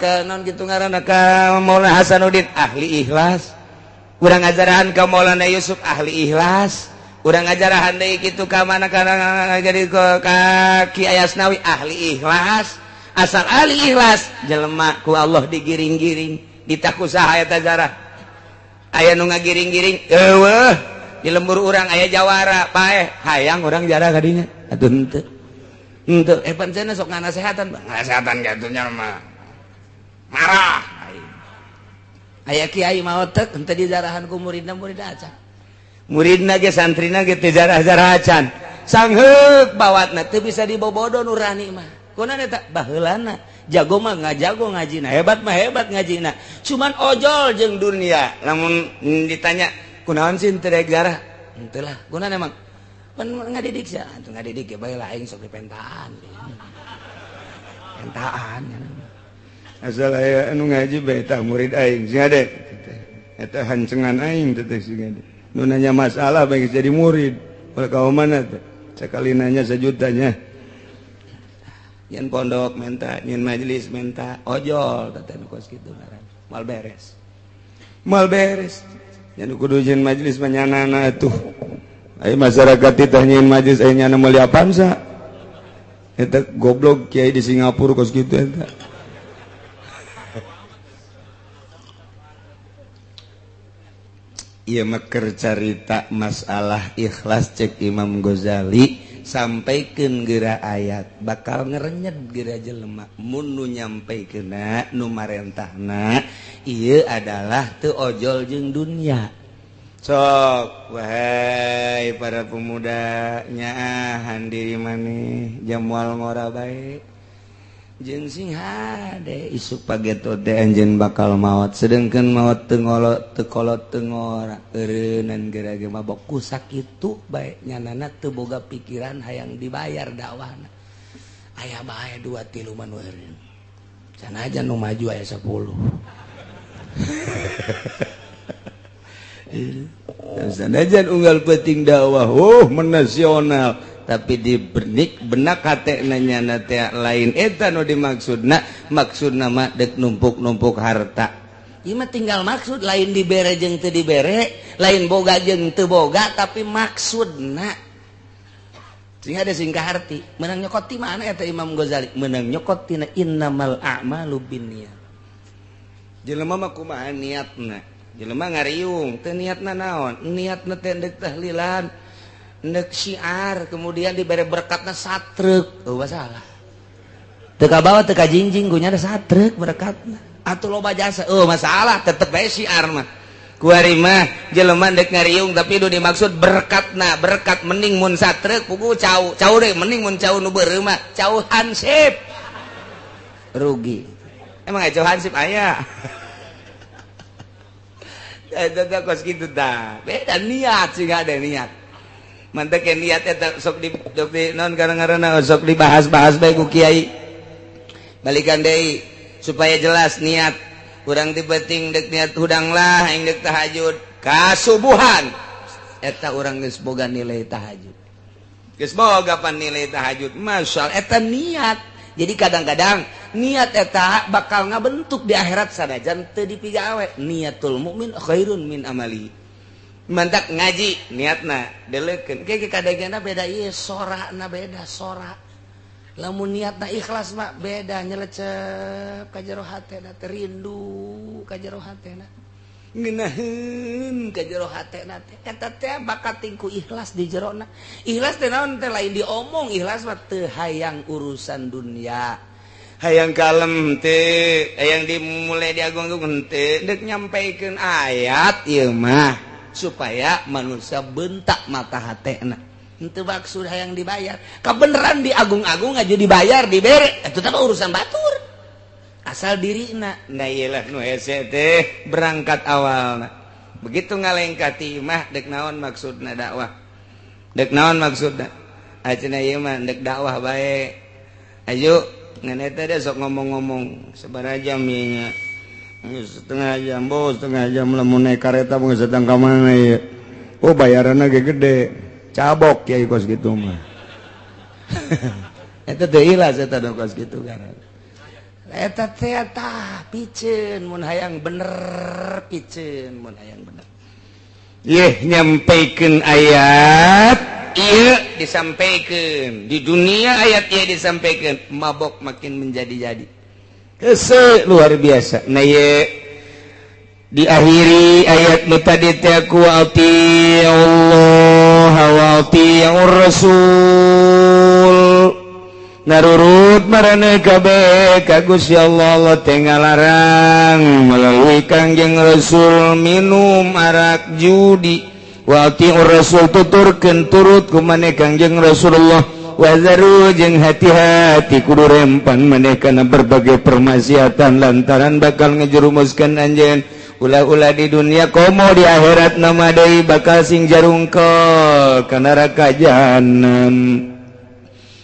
ka naon kitu ngaranna ka Maulana Hasanuddin ahli ikhlas urang ngajarahan ka Maulana Yusuf ahli ikhlas urang ngajarahan deui kitu ka mana kana jadi ka Kiai Asnawi ahli ikhlas asal ahli ikhlas jelema ku Allah digiring-giring ditaku saha eta zarah aya nu ngagiring-giring eueuh di lembur urang aya jawara paeh hayang urang jarah ka dinya atuh henteu pancena sok nganasehatan kitu nya mah marah aya kiai maot teh henteu dijarahan ku muridna acan muridna ge santrina ge teu jarah-jarah acan sangheuk bawatna teu bisa dibobodo nurani mah kunaon eta baheulana jago mah ngajago ngajina hebat mah hebat ngajina cuman ojol jeung dunia lamun ditanya kunaon sih teu daek jarah henteu lah kunaon emang pan ngadidik sia atuh ngadidik ge bae laing sok dipentaan asal aya anu ngaji bae tah murid aing sing ade eta hancengan aing teh sing ade nu nanya masalah bae jadi murid moal ka mana teh sakali nanya sajutanya nyen pondok menta nyen majelis menta ojol teh kos kitu ngaran mal beres nyen kudu nyen majelis mah nyanana atuh aya masyarakat teh nyen majelis aya nyana meuli apansa eta goblok kiai di Singapura kos kitu eta ieu mah keur carita masalah ikhlas cek Imam Ghazali sampaikeun geura ayat bakal ngerenyed geura jelema mun nu nyampaikeunna nu marentahna ieu adalah teu ojol jeung dunia sok wahai para pemuda nyaahan diri maneh jam moal ngora bae jeung sing hade isuk pageto teh anjeun bakal maot sedengkeun maot teu kolot teu ngora eureunan geura ge mabok ku sakitu bae nyanana teu boga pikiran hayang dibayar dakwahna aya bae 2-3 mah nu eureun sanajan nu maju aya 10 sanajan unggal penting dakwah menasional tapi di benak hatena nyana teh lain eta nu dimaksudna maksudna mah dek numpuk-numpuk harta ieu mah tinggal maksud lain dibere jeung teu dibere lain boga jeung teu boga tapi maksudna sing ada singkah arti meunang nyokot ti mana eta Imam Ghazali meunang nyokot tina innamal a'malu binniyat jelema mah kumaha niatna jelema ngariung teu niatna naon niatna teh deuk tahlilan nek syiar kemudian diberi berkatna satrek masalah teka bawa teka jinjing gunya ada satrek berkatna atuh loba jasa masalah tetep bae syiar mah kuari mah jelema dek ngariung tapi nu dimaksud berkatna berkat mending mun satrek pugu cau deh mending mun cau nu beureuh mah cau hansip rugi emang cau hansip aya eta kos kitu tah beda niat sih ada niat mantep yang niat eta sok di non karena sok dibahas-bahas bae ku kiai balikan deui supaya jelas niat urang teh penting dek niat hudang lah aing dek tahajud kasubuhan eta urang geus boga nilai tahajud geus boga pan nilai tahajud masyaallah eta niat Jadi kadang-kadang niat eta bakal ngabentuk di akhirat sanajan teu dipigawe. Niatul mukmin khairun min amali. Mantak ngaji niatna deleukeun. Ke kadang-kadang beda ieu sorana beda sora. Lamun niatna ikhlas mah beda nyelecep ka jero hatena teh rindu ka jero hatena. Ngeunaheun ka jero hatena teh eta teh bakat tingku ikhlas di jerona. Ikhlas teh naon teh lain diomong, ikhlas mah teu hayang urusan dunia. Hayang kalem teh, hayang dimulai diagung-agung teh, deuk nyampaikeun ayat ieu mah supaya manusia bentak mata hatena. Henteu maksud hayang dibayar. Kabeneran diagung-agung aja dibayar dibere, eta teh urusan batur. Asal dirina. Nah iyalah nu hese teh berangkat awalna. Begitu ngalengkati mah dek naon maksudna dakwah. Dek naon maksudna? Ayeuna ieu mah dek dakwah bae. Ayo ngan eta teh sok ngomong-ngomong sabaraha jam ieu nya. Setengah jam, bos, setengah jam lamun naik kareta mah sedang ka mana ieu. Oh bayaranna ge gede. Cabok ya kos gitu mah. Eta teh ikhlas eta kos gitu kan. Eta teh piceun mun hayang bener piceun mun hayang bener. Yeh nyampaikeun ayat ieu disampaikeun. Di dunia ayat ieu disampaikeun, mabok makin menjadi-jadi. Hese luar biasa. Nah ieu diakhiri ayat nu tadi teh ku Allah wa atiur rasul. Narurut marane kabeh ka Gusti Allah teh ngalarang melalui Kangjeng Rasul minum arak judi wa atiur rasul tuturkeun turut ku maneh Kangjeng Rasulullah wa zaru jeung hati-hati kudu rempan maneh kana berbagai permaksiatan lantaran bakal ngejerumuskeun anjeun ulah-ulah di dunia komo di akhirat nama deui bakal sing jarungkel ka neraka jahanam.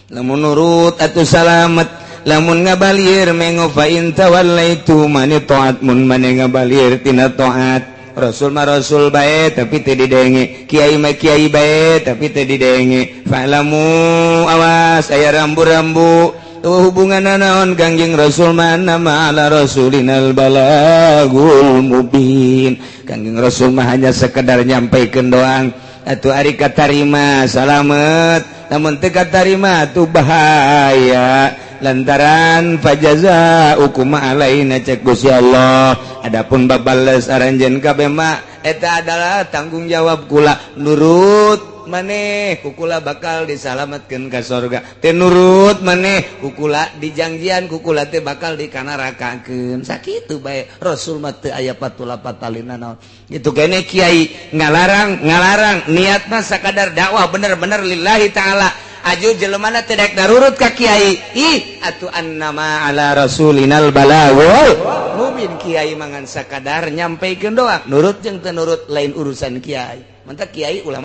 Lamun nurut atuh salamet, lamun ngabalieur mengo fa in tawallaitu mani taat mun mane ngabalieur tina taat. Rasul mah rasul bae tapi teu didenge, kiai mah kiai bae tapi teu didenge. Fa'lamu awas aya rambu-rambu tuh hubunganna naon Kangjeng Rasul mah nama ala rasulinal balagul mubin. Kangjeng Rasul mah hanya sekedar nyampaikeun doang. Atuh ari katarima salamet, namun teu katarima atuh bahaya lantaran fajaza hukum alaina cek Gusti Allah. Adapun babales aranjeun kabeh mah eta adalah tanggung jawab kula. Nurut maneh kukula bakal disalametkeun ka sorga, teu nurut maneh kukula dijangjian kukula teh bakal dikanarakakeun. Sakitu bae Rasul mah teu aya patula-patalina naon. Gitu kene kiai ngalarang niatna sakadar dakwah bener-bener lillahi taala. Aju jelemana teu daek narurut ka kiai. Ih atuh annama ala rasulinal balagul mubin. Kiai mangan sakadar nyampaikeun doa. Nurut jeung teu nurut lain urusan kiai. Mantap kiai ulah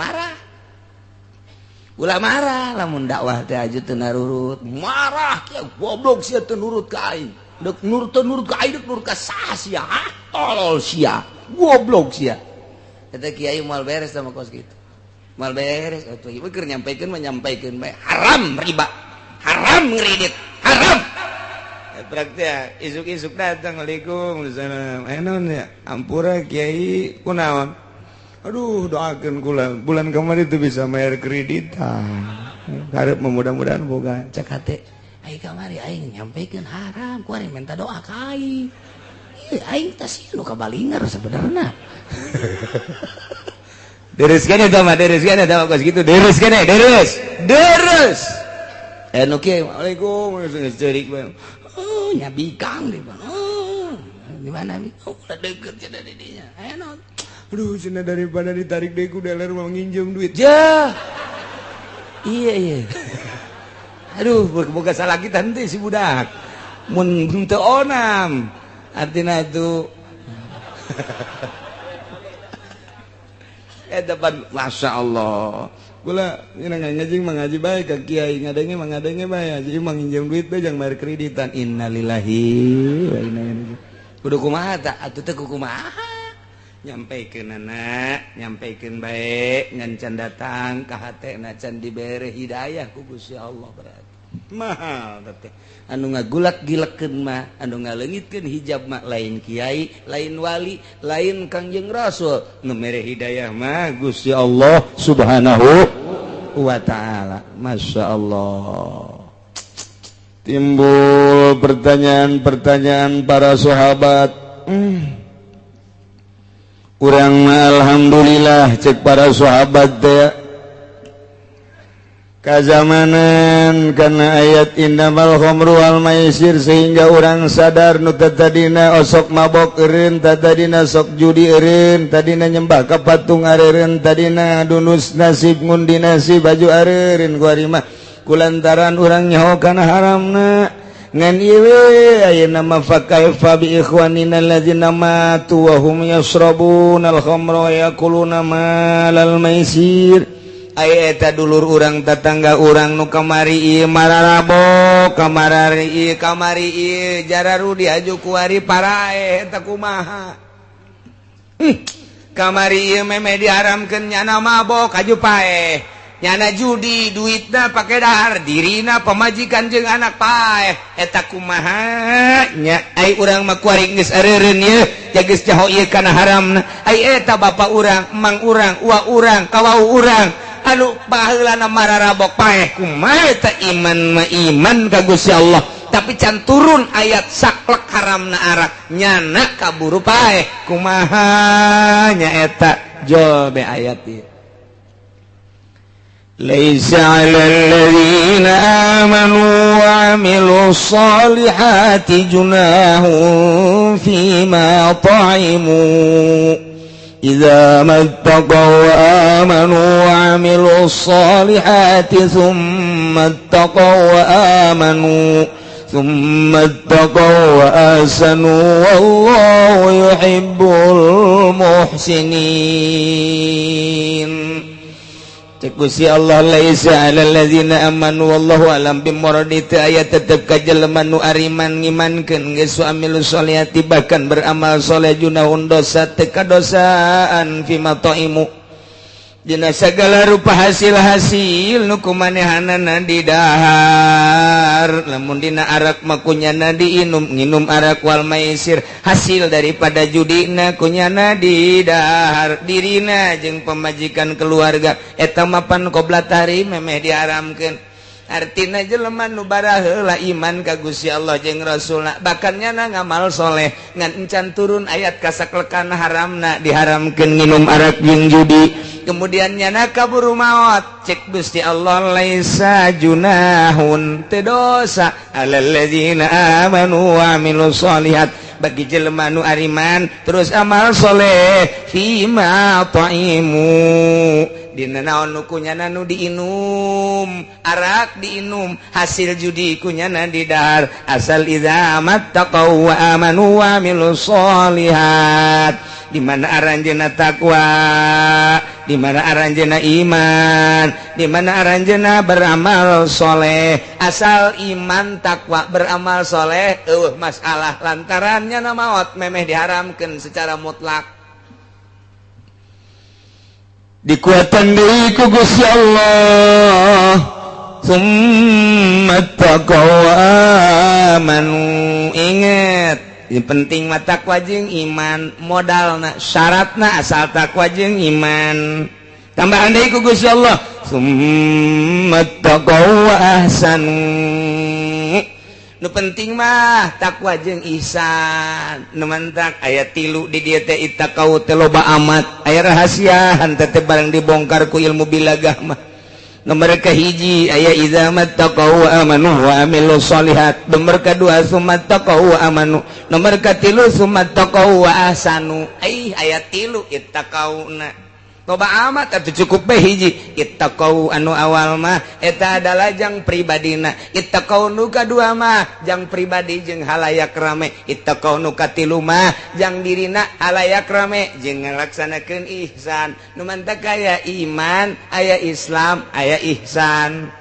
marah lamun dakwah teh aju teu narurut. Marah kieu goblok sia teu nurut ka aing. Deuk nurut ka aing deuk nurut ka saha sia? Tolol sia. Goblok sia. Eta kiai moal beres sama kos kitu. Moal beres atuh ieu keur nyampaikeun mah nyampaikeun bae. Haram riba. Haram ngredit. Haram. Praktek isuk-isuk datang Waalaikumsalam. Salam. Naon ya? Ampura kiai kunaon? Aduh doakan kula bulan kemarin itu bisa bayar kreditan. Harap mudah-mudahan boga cek hate. Aing kamari aing nyampaikeun haram, kuari minta doa ka aing. Ieu aing teh sieun nu kabalinger sebenarnya. Deres kana kos gitu. Deres. Nu kieu Waalaikumsalam ceurik bae. Oh nyabikang deh Bang. Oh di mana nih? Oh udah deket cenah di dinya. Naon? Aduh, cina daripada ditarik deku dealer mau nginjem duit. Ja. Iya. Aduh, boga salah kita henteu si budak. Mun teu onam. Artina itu depan masyaallah. Kula ngajing mengaji bae ka kiai ngadenge bae. Jadi manginjem duit bae jangan bayar kreditan. Innalillahi wa inna ilaihi. Kudu kumaha ta? Atuh teh kumaha? Nyampaikeun anak, nyampaikeun bae, ngan can datang ka hatena can dibere hidayah ku Gusti Allah berarti. mahal teh anu ngagulat-gilekeun mah anu ngaleungitkeun hijab mah lain kiai lain wali lain Kangjeng Rasul nu mere hidayah mah Gusti Allah Subhanahu wa taala. Masyaallah. Timbul pertanyaan-pertanyaan para sahabat. Urang mah alhamdulillah cek para sahabat teh kazamanan karena ayat innamal khamru wal maisir sehingga orang sadar nu tadina osok mabok eureun tadina sok judi eureun tadina nyembah ka patung areureun tadina dunus nasib ngundi nasib baju areureun ku ari mah kulantaran urang nyaho kana haramna ngan ieu ayeuna mah fa kaifa bi ikhwanina allazina matu wa hum yashrabuna al khamra wa yaquluna malal maisir. Eta dulur urang tetangga urang nu kamari ieu mararabok kamari ieu jararu diaju ku ari parae eta kumaha kamari ieu meme diharamkeun nyana mabok aju paeh nyana judi duitna pake dahar dirina pamajikan jeung anak paeh eta kumaha nya ai urang mah kuari geus areureun ieu jageus jaho ieu kana haramna ai eta bapa urang emang urang uwa urang kawau urang anu baheulana mararabok paeh kumaha eta iman mah iman ka Gusti Allah tapi can turun ayat saklek haramna arak nyana kaburu paeh kumaha nya eta jol be ayat ieu laisa 'alal ladzina amanu wa 'amilus solihati junahun fima ta'imu إذا ما اتقوا وآمنوا وعملوا الصالحات ثم اتقوا وآسنوا والله يحب المحسنين. Gusti Allah laisa 'alal ladzina amanu wallahu alam bimuradi teu aya tetep ka jelema nu ariman ngimankeun geus amilus solihati bahkan beramal soleh junahun dosa teu kadosaan fima taimu dina sagala rupa hasil-hasil nu kumanehanana didahar lamun dina arak mah kunyana diinum nginum arak wal maisir hasil daripada judina kunyana didahar dirina jeung pamajikan keluarga eta mapan qoblat hari memeh diharamkeun artina jelema nu baraheula iman ka Gusti Allah jeung Rasulna bahkan nyana ngamal soleh ngan encan turun ayat kasaklekan haramna diharamkeun nginum arak jeung judi kemudian nyana kaburu maot cek Gusti Allah laisa junahun teu dosa 'alal ladzina amanu wa 'amilus solihat bagi jelema nu ariman terus amal soleh fima ta'imu dina naon nu kunyana nu diinum arak diinum hasil judi kunyana didahar asal idza mattaqau wa amanu wa 'amilus solihat di mana aranjeuna takwa di mana aranjeuna iman di mana aranjeuna beramal soleh asal iman takwa beramal soleh masalah lantarannya maot memeh diharamkeun secara mutlak dikuatan deui ku Gusti Allah summa taqaw amanu inget penting mah takwa jeung iman modalna syaratna asal takwa jeung iman tambahan deui ku Gusti Allah summa taqaw ahsanu nu penting mah takwa jeung ihsan nu mantak aya 3 di dieu teh ittaqau teh loba amat aya rahasiaan teh barang dibongkar ku ilmu bilagah mah nomor kahiji aya idza mattaqau wa amanu wa amilus solihat nomor kadua summa taqau wa amanu nomor katilu summa taqau wa ahsanu aya 3 ittaqauna loba amat atuh cukup bae hiji ittaqau anu awal mah eta adalah jang pribadina ittaqau nu kadua mah jang pribadi jeung halayak rame ittaqau nu katilu mah jang dirina halayak rame jeung ngalaksanakeun ihsan nu mantak aya iman aya Islam aya ihsan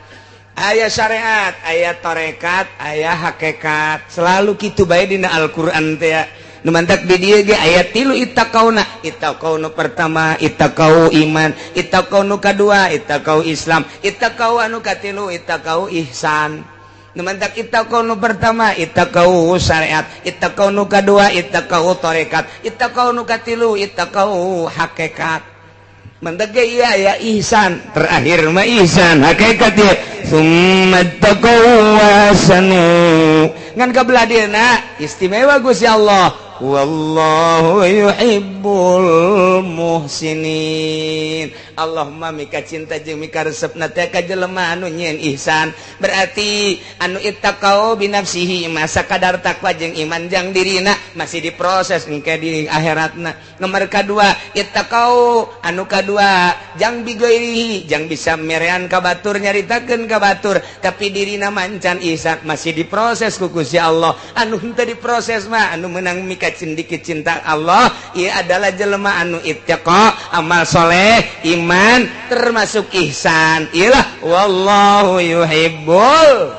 aya syariat aya tarekat aya hakikat selalu kitu bae dina Al-Qur'an teh nu mantak di dieu ge aya 3 ittaqauna ittaqau nu pertama ittaqau iman ittaqau nu kadua ittaqau Islam ittaqau anu katilu ittaqau ihsan Numantak ittaqau nu pertama ittaqau syariat, ittaqau nu kadua ittaqau tarekat, ittaqau nu katilu ittaqau hakikat. Mantak iya ya ihsan, terakhir mah ihsan hakikat ya. Summa ittaqau wasanu. Ngan kabelah dina istimewa Gusti Allah. Wallahu yuhibbul muhsinin. Allahumma mika cinta jeung mika resepna teh ka jelema anu nyieun ihsan. Berarti anu ittaqau binafsihi masa kadar takwa jeung iman jang dirina masih diproses engke di akhiratna. Nomor kadua ittaqau anu kadua jang bigoirihi jang bisa merean ka batur nyaritakeun ka batur tapi dirina mancan ihsan masih diproses ku Gusti Allah. Anu henteu diproses mah anu meunang mika dikit cinta Allah ia adalah jelema anu ittaqa amal soleh iman termasuk ihsan ialah wallahu yuhibbul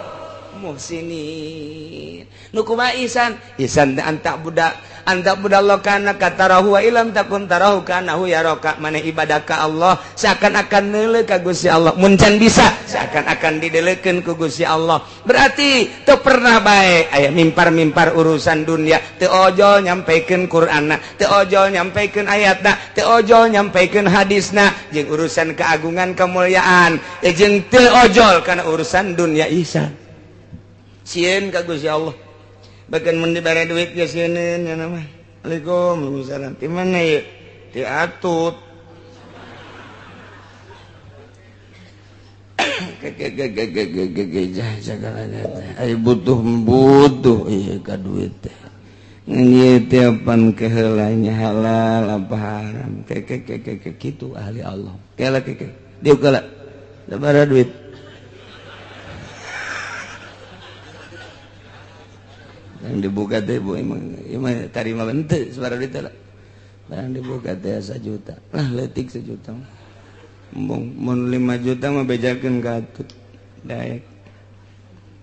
muhsinin. Nu kumaha ihsan? Ihsan anta budak Allah kana katarahu wa ilam takun tarahu kanahu yaraka. Maneh ibadah ka Allah seakan-akan neuleuh ka Gusti Allah. Mun can bisa seakan-akan dideleukeun ku Gusti Allah. Berarti teu pernah bae aya mimpar-mimpar urusan dunia, teu ojol nyampaikeun Qur'anna, teu ojol nyampaikeun ayatna, teu ojol nyampaikeun hadisna jeung urusan keagungan kemuliaan, jeung teu ojol kana urusan dunia ihsan. Sieun ka Gusti Allah. Bahkan mun dibere duit geus sieun nya mah. Waalaikumsalam. Di mana ye? Di atut. Ai butuh ieu ka duit teh. Ngieu teh pan keheulanya halal apa haram. Kitu ahli Allah. Kela dieu kala. Sabaraha duit? Yang dibuka teh bu emang tarima bente suara duit lah. Barang dibuka teh 1 juta. Lah leutik 1 juta. Mun 5 juta mah bejakeun ka atut. Daek.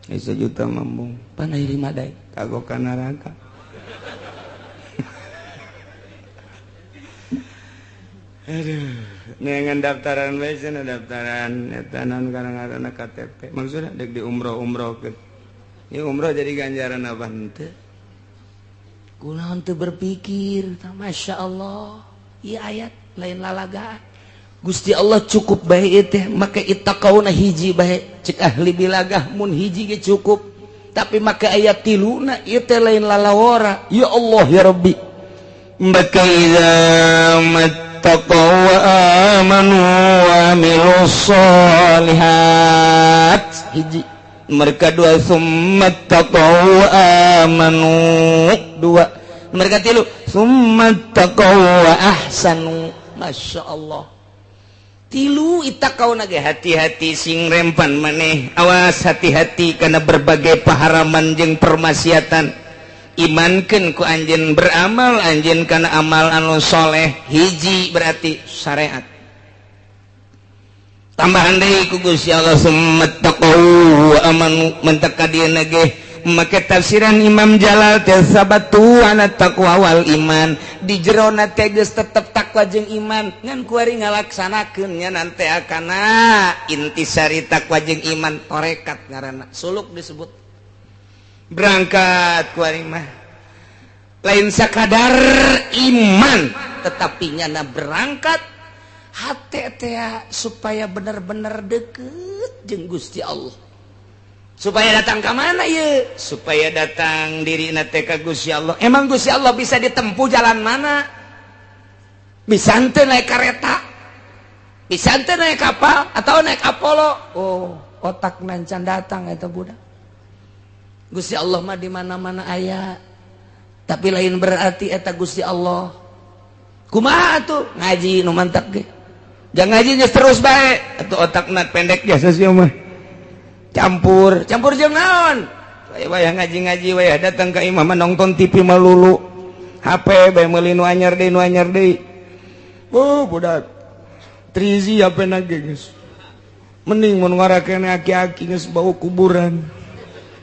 1 juta mah mung. Pan aya 5 daek. Kagok ka neraka. Aduh, nengan daftaran we cenah daftaran eta naon kadang-kadang KTP. Maksudna dek di umroh-umrohkeun. Ya umroh jadi ganjaran apa henteu? Kunaon teu berpikir, masya Allah. Ieu ayat lain lalagaan. Gusti Allah cukup bae teh, make ittaqauna hiji bae. Cek ahli bilagah mun hiji ge cukup. Tapi make ayat tiluna ieu teh lain lalawara. Ya Allah ya Rabbi. Maka idza mattaqaw wa amanu wa amilus solihat. Hiji mereka dua summat taqaw amanu dua mereka tilu summat taqaw ahsanu. Masya Allah tilu ittaqaw nage hati-hati sing rempan maneh awas hati-hati karena berbagai paharaman jeung permaksiatan. Imankeun ku anjeun beramal anjeun kana amal anu soleh hiji berarti syariat. Tambahan deui ku Gusti Allah summat taqaw wa amanu mentak ka dieuna ge make tafsiran Imam Jalal teh sabatu ana taqwa wal iman di jerona teh geus tetep takwa jeung iman ngan kuari ngalaksanakeun nya nante akana intisari takwa jeung iman tarekat ngaranna suluk disebut berangkat kuari mah lain sakadar iman tetapi nyana berangkat hati teh supaya benar-benar deket jeung Gusti Allah. Supaya datang ke mana ya? Supaya datang diri teh ka Gusti Allah. Emang Gusti Allah bisa ditempuh jalan mana? Bisa teu naik kereta? Bisa teu naik kapal atau naik Apollo? Oh, otak nancan datang eta budak. Gusti Allah mah di mana-mana aya. Tapi lain berarti eta Gusti Allah. Kumaha tuh ngaji nu mantap ge. Jangan ngajinya terus baik atau otakna pendek biasa sih mah campur jeung naon wayah ngaji wayah datang ke imam nonton TV melulu HP bae meuli nu anyar deui oh budak 3G HP nage geus mending mun ngarakeun aki-aki geus bau kuburan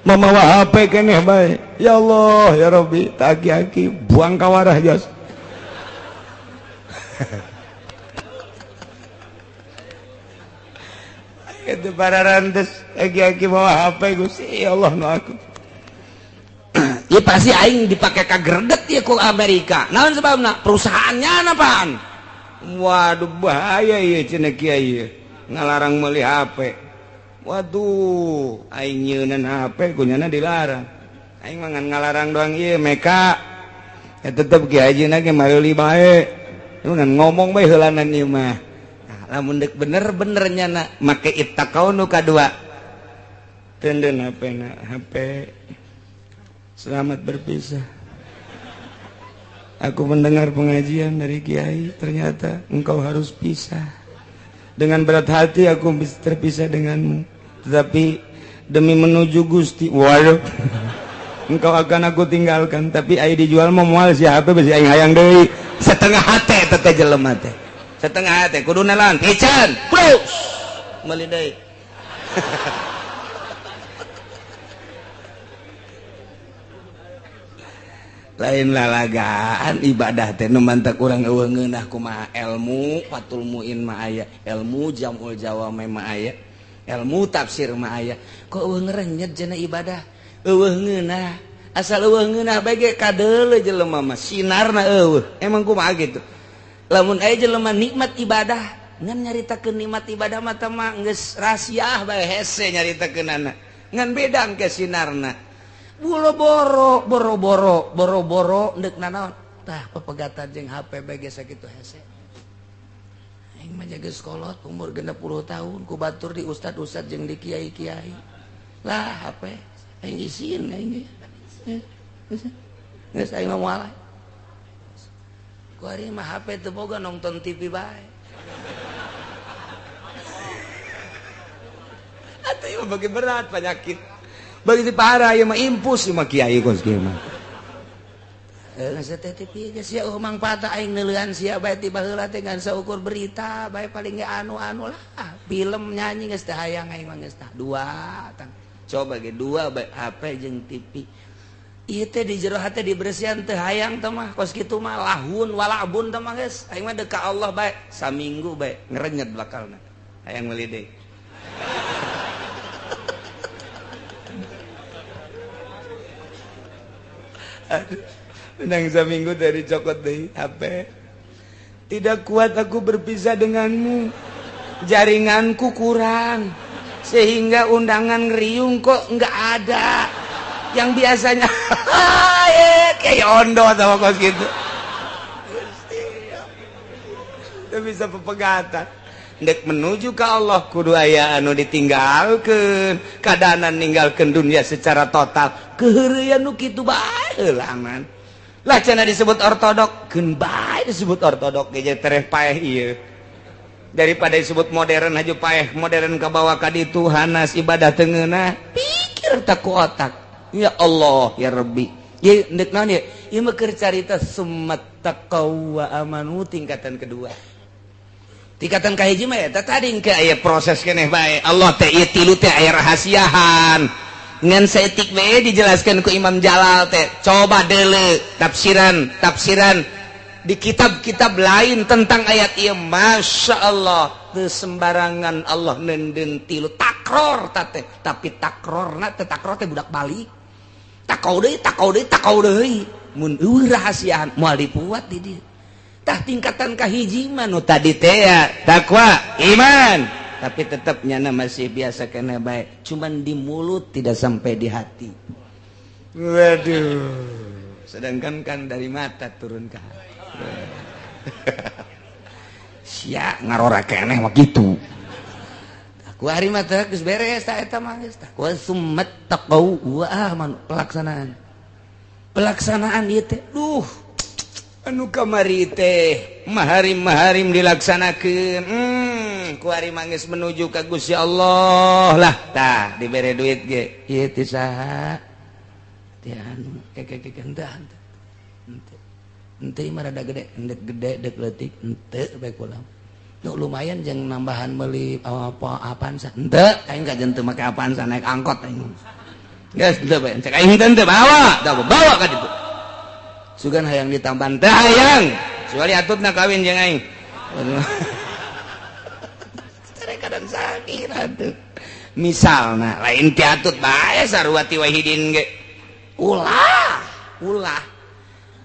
mamawa HP keneh bae ya Allah ya Rabbi tak aki-aki buang ka warah jas. itu para rantes aki-aki mau HP Gusti Allah nu aku ya pasti aing dipakai kagreget ya ku Amerika naon sebabna perusahaannya napaan waduh bahaya ieu cenah kiai ngalarang meuli HP waduh aing nyeunan HP kunyana dilarang aing mah ngalarang doang ieu meka ya tetep kiai ajeuna ge meuli bae ngan ngomong bae heulanan ieu mah lamun dek bener-bener nyana make ittaqau nu kadua tenden HP selamat berpisah aku mendengar pengajian dari kiai ternyata engkau harus pisah dengan berat hati aku terpisah denganmu tetapi demi menuju Gusti waduh engkau akan aku tinggalkan tapi ai dijual mau moal si HP besi aing hayang deui setengah hate teh jelema teh setengah hati kudu nalan pican plus meuli deui lain lalagaan ibadah teh nu mantak urang eueuh ngeunah kumaha ilmu fatul muin mah aya ilmu jamul jawame mah aya ilmu tafsir mah aya kok eueuh ngerenyet cenah ibadah eueuh ngeunah asal eueuh ngeunah bae ge kadeuleu jelema mah sinarna eueuh emang kumaha gitu lamun aya jelema nikmat ibadah ngan nyaritakeun nikmat ibadah mah teh mah geus rahasia bae hese nyaritakeunana ngan beda engke sinarna boro-boro ndek nanaon tah pepegatan jeung HP bae ge sakitu hese aing mah jaga sekolot umur 60 tahun ku batur di ustad-ustad jeung di kiai-kiai lah HP aing isin aing geus aing mah moal ku ari mah HP teu boga nonton TV bae. Atuh ieu bagi berat penyakit. Bagi si parah ieu mah impus ieu mah kiai kos kieu mah. Geus teh TV geus sia mangpaatna aing neuleuhan sia bae ti baheula teh ngan saukur berita bae paling ge anu-anu lah. Film nyanyi geus teh hayang aing mah geus tah. Dua tang. Coba ge dua bae HP jeung TV. Ieu teh di jero hate diberesihan teu hayang teh mah kos kitu mah lahun walabun teh mah geus aing mah deuk ka Allah bae saminggu bae ngerenyet bakalna hayang meuli deui aduh menang saminggu dari cokot deui HP tidak kuat aku berpisah denganmu jaringanku kurang sehingga undangan ngeriung kok enggak ada yang biasanya kayak ondo sama kos gitu itu bisa pepegatan ndek menuju ke Allah kudu aya anu ditinggalkeun kadanan ninggalkeun dunia secara total keheureuyan nu kitu bae heulangan lah cenah disebut ortodok keun bae disebut ortodok ge tereh paeh ieu daripada disebut modern haju paeh modern kabawa ka ditu hanas ibadah teu ngeunah pikir tak ku otak ya Allah ya Rabbi ya ndek naon ya ieu mah keur carita summat taqaw wa amanu tingkatan kedua tingkatan kahiji mah eta tadi engke aya proses keneh bae Allah teh ieu tilu teh aya rahasiahan ngan saeutik we dijelaskeun ku Imam Jalal teh coba deuleu tafsiran di kitab-kitab lain tentang ayat ieu Masya Allah teu sembarangan Allah nenden tilu takror teh tapi takrorna teh takror teh budak balik takau deui mun eueuh rahasiaan moal dipuat di dieu tah tingkatan kahiji mah nu tadi teh ya takwa iman tapi tetep nyana masih biasa kena bae cuman di mulut tidak sampai di hati waduh sedangkan kan dari mata turun ke hati sia ngarora keneh mah kitu ku hari mah teh geus beres tah eta mah geus tah wa summat taqau wa aman pelaksanaan ieu teh duh anu kamari teh maharim dilaksanakeun ku hari mah geus menuju ka Gusti Allah lah tah dibere duit ge ieu teh saha teh anu henteu mah rada gede endek gede dek leutik henteu bae kulang nu lumayan jeung nambahan meuli apa Avanza henteu aing kajen teu make Avanza naik angkot aing geus henteu bae cek aing henteu bawa ka ditu sugan hayang ditamban teh hayang kecuali atutna kawin jeung aing cari kadan sakit misalna lain tiatut bae sarwati wahidin ge ulah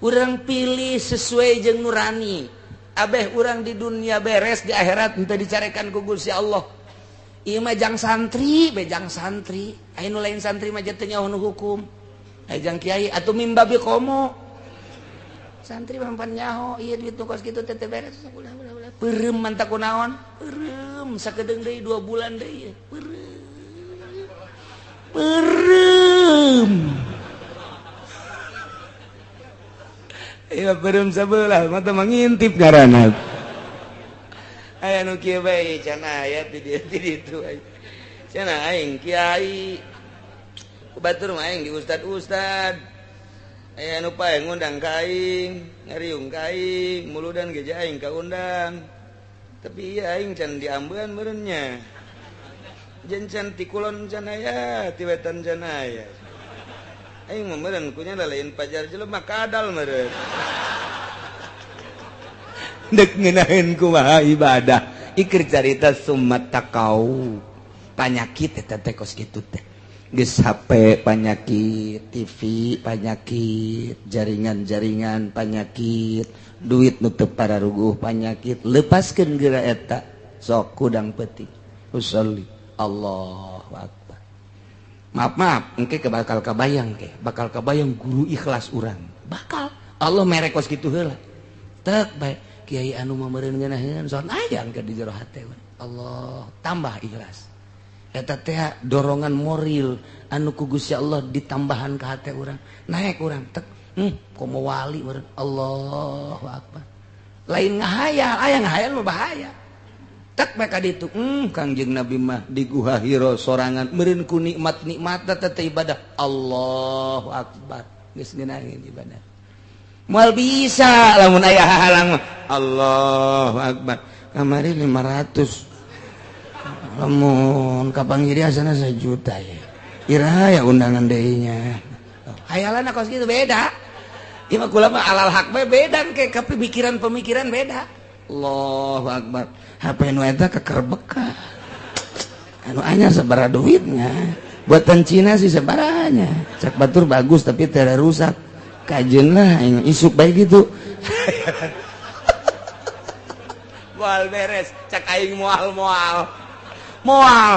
urang pilih sesuai jeung nurani abeh urang di dunia beres di akhirat henteu dicarekan ku Gusti Allah ieu mah jang santri bejang santri anu lain santri mah teu nyaho hukum jang kiai atuh mimbabi komo santri mampan nyaho ieu duit nu kos kitu teh beres ulah peureum manta kunaon peureum sakedeung deui 2 bulan deui peureum iya peureum sabelah mata mangintip ngaranna aya nu kieu bae can aya ti ditu can aing kiai batur mah aing di ustad aya nu pae ngundang ka aing ngariung ka aing muludan ge aing kaundang tapi ieu aing can diambeun meureun nya jen can ti kulon can aya ti wetan can aya aing mah meureun kunya lain pajar jelema kadal meureun dek ngeunaheun kumaha ibadah ikir carita summat takau panyakit eta teh kos kitu teh geus HP panyakit TV panyakit jaringan-jaringan panyakit duit nu teu pararuguh panyakit lepaskeun geura eta sok kudang peuting usolli Allahu akbar maaf engke bakal kabayang guru ikhlas urang bakal Allah mere kos kitu heula teu bae kiai anu mah meureun ngeunaheun soal aya angke di jero hate Allah tambah ikhlas eta teh dorongan moral anu ku Gusti Allah ditambahan ka hate urang naek urang tek komo wali meureun Allahu akbar lain ngahayal aya ngahayal mah bahaya tek bae ka ditu Kangjeng Nabi mah di Guha Hira sorangan meureun ku nikmat-nikmatna teh ibadah Allahu akbar geus ngeunaheun ibadah moal bisa lamun aya halang Allahu akbar kamari 500 lamun kapanggiri asana 1 juta ya iraha ya undangan deui nya hayalanna kos kitu beda ieu mah kula mah alal haq bae beda ke pemikiran beda Allahu akbar HP nu eta kekerbek anu anyar sabaraha duitnya buatan Cina sih sabaranya cak batur bagus tapi teu rusak kajeun lah isuk bae gitu moal beres cak aing moal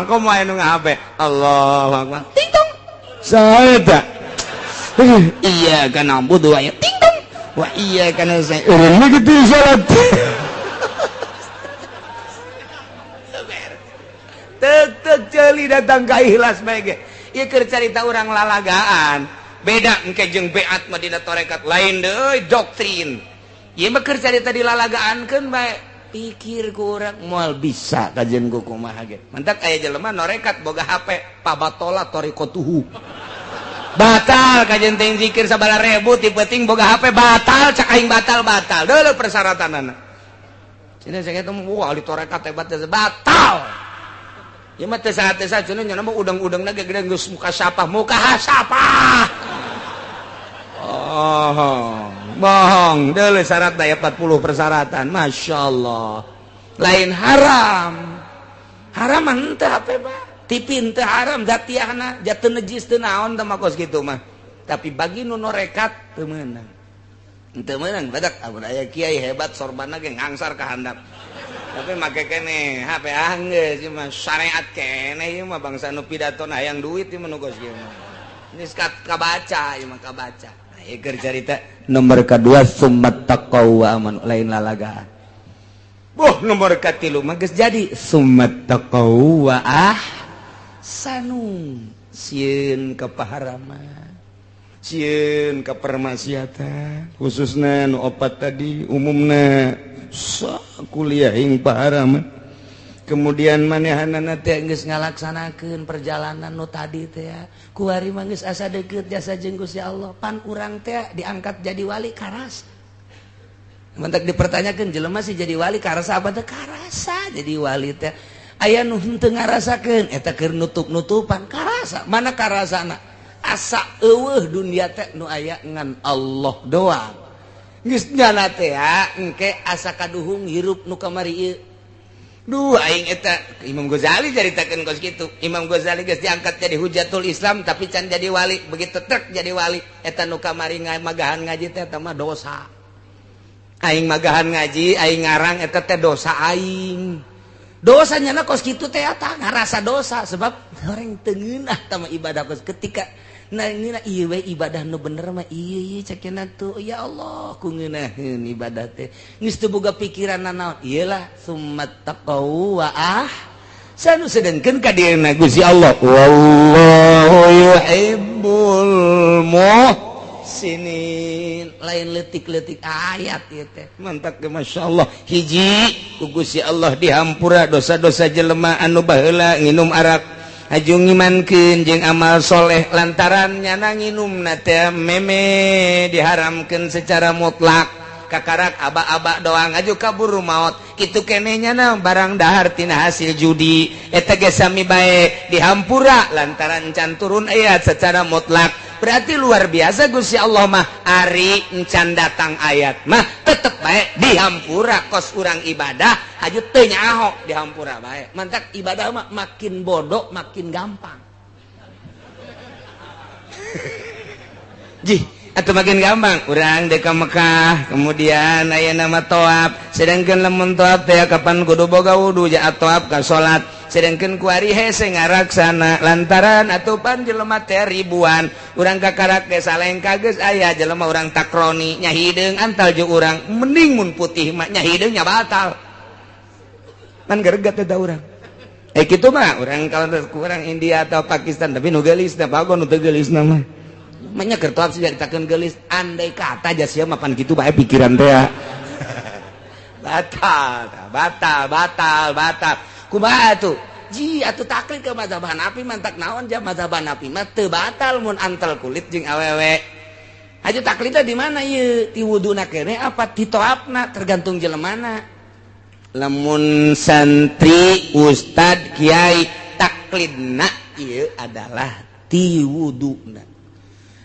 komo aya nu ngahape Allahu akbar ting tong saha eta iya kana budu aya ting tong wa iya kana saya urang mah kitu salat teu ceuli datang ka ikhlas bae ge ieu keur carita urang lalagaan beda engke jeung beat mah dina tarekat lain deui doktrin ieu mah keur carita dilalagaankeun bae pikir ku urang moal bisa kajen ku kumaha ge mantak aya jelema norekat boga HP pabatola torikotuhu batal kajen teh zikir 9.000 ti peuting boga HP batal cak aing batal deuleu persyaratanana cenah saya kitu wah di torekat teh batal ieu mah teu saha-teu cenah nya mah udang-udangna ge gede geus muka hasapah oh bohong dulu syarat daya 40 persyaratan Masya Allah lain haram ente apa tipi ente haram jatiahna jatuh nejis teu naon teh makos kitu mah tapi bagi nu norekat teu meunang badak amun aya kiai hebat sorbana ge ngangsar ka handap tapi make kene HP geus ieu mah syariat kene ieu mah bangsa nu pidatona hayang duit ieu mah nu kos kieu ini kabaca ieu mah kabaca keur carita nomor kedua summat taqwa aman lain lalagaan nomor katilu mah geus jadi summat taqwa ahsanu sieun ka paharaman sieun ka permaksiatan khususna nu opat tadi umumna kuliah ing paharaman kemudian manehanana teh geus ngalaksanakeun perjalanan nu tadi teh kuari mah geus asa deukeut jasa jeung Gusti Allah pan urang teh diangkat jadi wali karasa mentak dipertanyakeun jelema sih jadi wali karasa apa teh karasa jadi wali teh aya nu henteu ngarasakeun eta keur nutup-nutupan karasa mana karasana asa eueuh dunia teh nu aya ngan Allah doang geus nyana teh engke asa kaduhung hirup nu kamari ieu duh aing eta Imam Ghazali jaritakeun kos kitu. Imam Ghazali geus diangkat jadi hujatul Islam tapi can jadi wali, begitu trek jadi wali eta nu kamari magahan ngaji teh eta mah dosa. Aing magahan ngaji aing ngarang eta teh dosa aing. Dosanya kos kitu teh eta ngarasa dosa sebab orang teu ngeunah tama ibadah kos ketika nah ini iya we ibadah nu bener mah iya cakena tuh ya Allah ku ngeunaheun ibadah teh geus teu boga pikiran naon iyalah summat taqau wa sanu sedengkeun ka dieuna Gusti Allah wallahu yuhibbul muhsinin lain leutik-leutik ayat ieu teh mantap ge masyaallah hiji ku Gusti Allah dihampura dosa-dosa jelema anu baheula nginum arak Hajung ngimankeun jeung amal soleh lantaran nyana nginumna teh meme diharamkeun secara mutlak kakarak aba-aba doang aju kaburu maut kitu keneh nyana barang dahar tina hasil judi eta ge sami bae dihampura lantaran can turun ayat secara mutlak berarti luar biasa Gusti Allah mah ari encan datang ayat mah tetep bae dihampura kos urang ibadah aju teu nyaho dihampura bae mantak ibadah mah makin bodoh makin gampang jih atau makin gampang urang dek ka Mekah kemudian aya nama toab sedangkeun lamun toab teh kapan kudu boga wudu ja toab ka salat sedangkeun ku ari hese ngaraksana lantaran atupan jelema teh ribuan urang kakarak ge salengka geus aya jelema urang takroni nya hideung antal jeung urang mending mun putih mah nya hideung nya batal kan geregat teh urang kitu mah urang kalau urang India atau Pakistan tapi nu geulis teh bagon nu teu geulisna mah manya keur toab sih ditakeun geulis andai kata jas sia mah pan kitu bae pikiran teh batal kumaha atuh ji atuh taklid ke mazhab Hanafi mantak naon ja mazhab Hanafi mah teu batal mun antel kulit jeung awewe aju taklidna di mana ieu ti wuduna keneh apa ti toabna tergantung jelemana lamun santri ustad kiai taklidna ieu adalah ti wuduna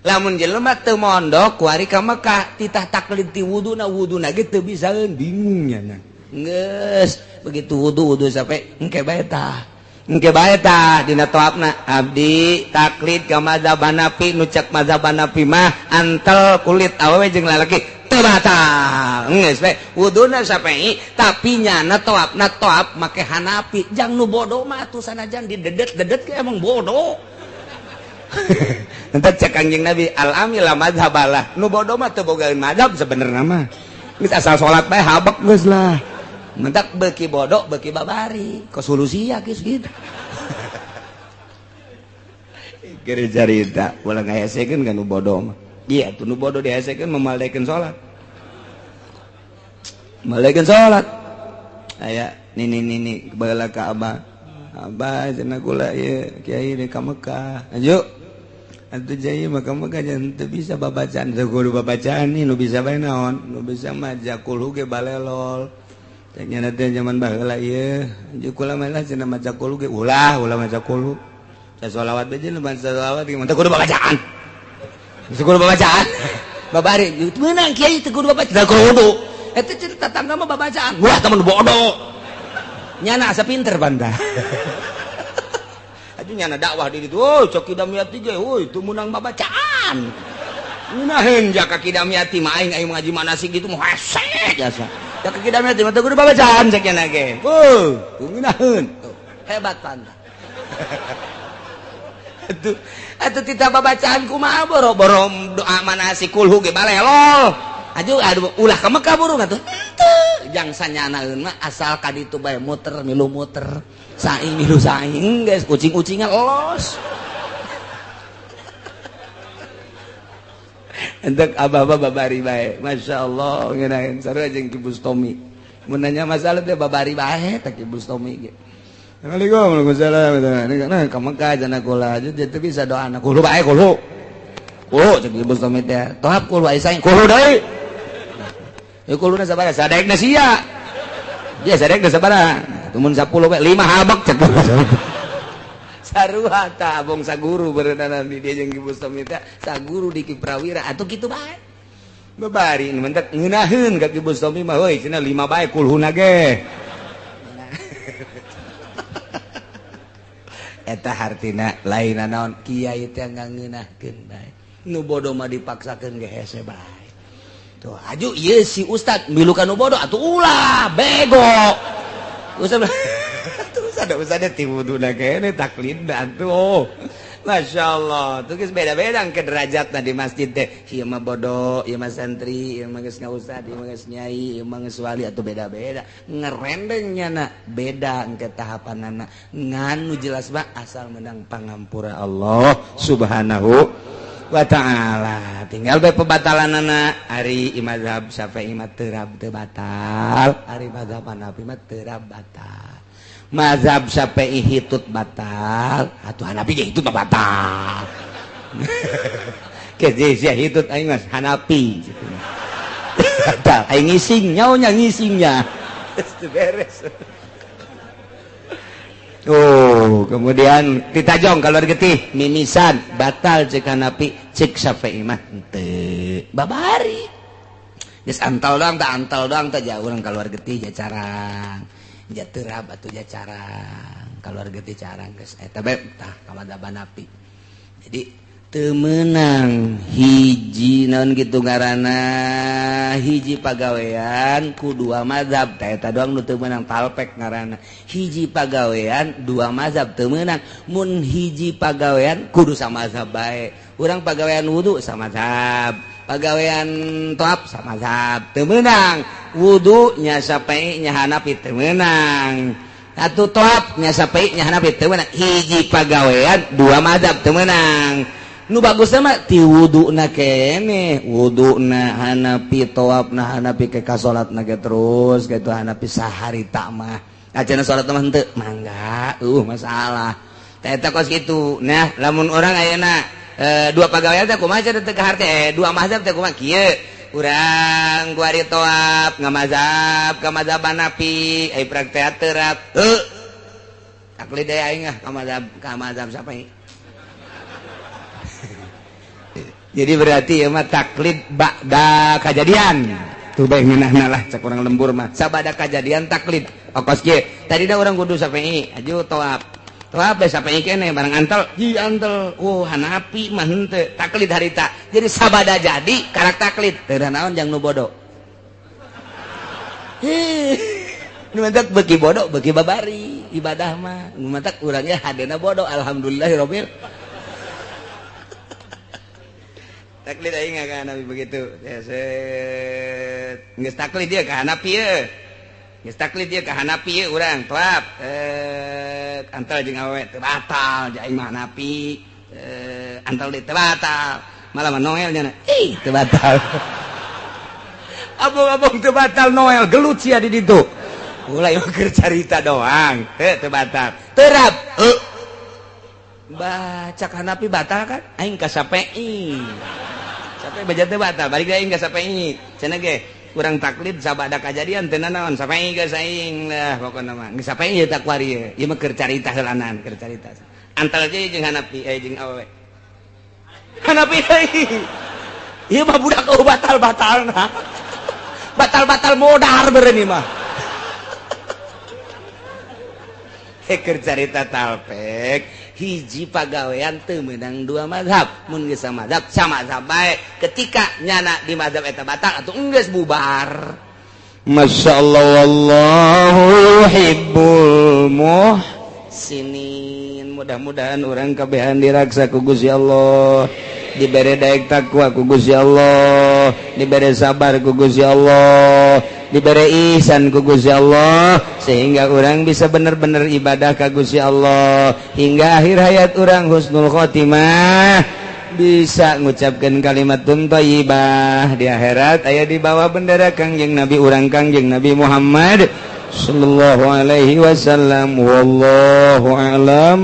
lamun jelema teu mondok ku ari ka Mekah titah taklid ti wuduna ge teu bisaeun bingung nya geus begitu wudu sampai engke bae tah dina toabna abdi taklid ka mazhab Hanafi nu cek mazhab Hanafi mah antel kulit awewe jeung lalaki teu batal geus bae wuduna sampai tapi nyana toabna toab make Hanafi jang nu bodoh mah atuh sanajan didedet ke emang bodoh entar cek Kangjeng Nabi al-amila madhabalah nu bodoh mah teu bogaeun madhab sebenarnya mah geus asal salat bae habek geus lah mentak beuki bodoh beuki babari kos solusi ya geus gitu keur carita ulah ngahesekeun ka nu bodoh mah iya tuh nu bodoh dihesekeun memaldaikeun salat aya nini baheula ka abah cenah kula ieu kiai di ka Mekah ayo atuh jaya maka jangan teu bisa babacaan teu kudu babacaan nu bisa bae naon nu bisa mah jakul ge balelol cek nya teh zaman baheula ieu aju kula mah cenah maca kul ge ulah maca kul sa sholawat bae jeung baca sholawat ge teu kudu babacaan babari meunang kiai teu kudu babacaan teu kudu eta cerita tangga mah babacaan wah temen bodoh nyana asa pinter banda aduh nyana dakwah di ditu cok kidamiati ge itu menang babacaan ngunaheun ja ka kidamiati mah aing ngaji manasik gitu mah hese jasa ja ka kidamiati mah teu kudu babacaan cek nyana ge ngunaheun hebat banda atuh tita babacaan kumaha boro-boro doa manasik kulhu ge balelol aduh ulah ka Mekah burung atuh jang sanyanaeun mah asal ka ditu bae muter milu muter saing milu saing guys kucing-kucingan los entek abah-abah babari bae masyaallah ngeunaheun sarua jeung Ki Bustomi mun nanya masalah teh babari bae teh Ki Bustomi ge Assalamualaikum warahmatullahi wabarakatuh ka Mekah cenah kula teu bisa doana kulo bae kulo cek Ki Bustomi teh tohab kulo bae saing kulo deui kuluna sabaraha sadaekna sia dia sadaekna sabaraha tumun 10 we 5 habek cek sarua tah abong saguru berenana di dia jeung Ki Bustomi teh saguru di Ki Prawira atuh kitu bae babari mentek ngeunaheun ka Ki Bustomi mah heuy cenah 5 bae kulhuna ge eta hartina lain naon kiai teh ngangeunahkeun bae nu bodoh mah dipaksakeun ge hese bae tuh aju ieu si ustad milu ka nu bodoh atuh ulah bego ustad ustad ti wuduna kene taklidna tuh Masya Allah tuh geus beda-beda ke derajatna di masjid teh ieu mah bodoh ieu mah santri ieu mah geus ngaustad ieu mah geus nyai ieu mah geus wali atuh beda-beda ngerendengnya beda engke tahapanana nganu jelas mah asal menang pangampura Allah subhanahu wa ta'ala tinggal bae pebatalanana ari mazhab Syafi'i mah teu batal ari mazhab Hanafi mah teu batal mazhab Syafi'i hitut batal atuh Hanafi ge hitut batal ke sia hitut aing mas Hanafi batal aing ngising nyaonya ngisingnya beres kemudian ditajong kalau getih mimisan batal cek Hanafi cek Syafi'i mah teu babari geus antal doang teh jauh urang keluar getih jacarang jaterab atau jacarang keluar getih carang geus eta bae tah ka madzhab Hanafi jadi teu meunang hiji naon kitu ngaranna hiji pagawean ku dua mazhab tah eta doang nu teu meunang talpek ngaranna hiji pagawean dua mazhab teu meunang mun hiji pagawean kudu samazhab bae urang pagawean wudu samazhab pagawean toab samazhab teu meunang wudu nya Syafi'i nya Hanafi teu meunang atuh toab nya Syafi'i nya Hanafi teu meunang hiji pagawean dua mazhab teu meunang nu bagusna mah ti wuduna kene wuduna Hanafi toabna Hanafi ke ka salatna ge terus kitu Hanafi saharita mah acan salat mah henteu mangga masalah tah eta kos kitu nah lamun urang ayeuna dua pagawean teh kumaha teh teu kaharte dua mazhab teh kumaha kieu urang ku ari toab ngamazhab ka mazhab Hanafi ai praktek terap taklid deui aing ka mazhab Syafi'i jadi berarti ya mah taklid ba'da kajadian tuh bae ngeunahna lah cek urang lembur mah sabada kajadian taklid okos kieu tadi da urang kudu Syafi'i aju toab bae Syafi'i kene barang antel ji antel Hanafi mah henteu taklid harita jadi sabada jadi karak taklid teu naon jang nu bodoh nu mentak beuki bodoh beuki babari ibadah mah nu mentak urangnya hadena bodoh alhamdulillahirabbil taklid aing ka Hanafi begitu geus taklid dia ka Hanafi ye geus taklid dia ka Hanafi ye urang toab antal jeung awewe teu batal aing mah Hanafi antal deui teu batal malah mah Noel nya teu batal abong-abong teu batal Noel gelut sia di ditu mulai keur carita doang teu batal terap baca Hanafi batal kan aing ka Syafi'i Syafi'i baca teu batal balik aing ka Syafi'i cenah ge urang taklid sabada kajadian teu naon Syafi'i geus aing lah pokona mah geus Syafi'i eta kuari ieu mah keur carita heulanan keur carita antal je jeung Hanafi jeung awewe Hanafi ieu mah budak batal-batalna batal-batal modar bereuni mah keur carita talpek hiji pagawean teu meunang dua mazhab mun geus samazhab samazhab bae ketika nyana di mazhab eta batal atuh geus bubar masyaallah wallahu yuhibbul muhsinin mudah-mudahan urang kabehan diraksa ku Gusti Allah dibere daek takwa ku Gusti Allah dibere sabar ku Gusti Allah diberi ihsan ku Gusti Allah sehingga orang bisa benar-benar ibadah ka Gusti Allah hingga akhir hayat orang husnul khotimah bisa ngucapkan kalimatun thayyibah di akhirat aya di bawah bendera Kangjeng Nabi urang Kangjeng Nabi Muhammad sallallahu alaihi wasallam wallahu a'lam.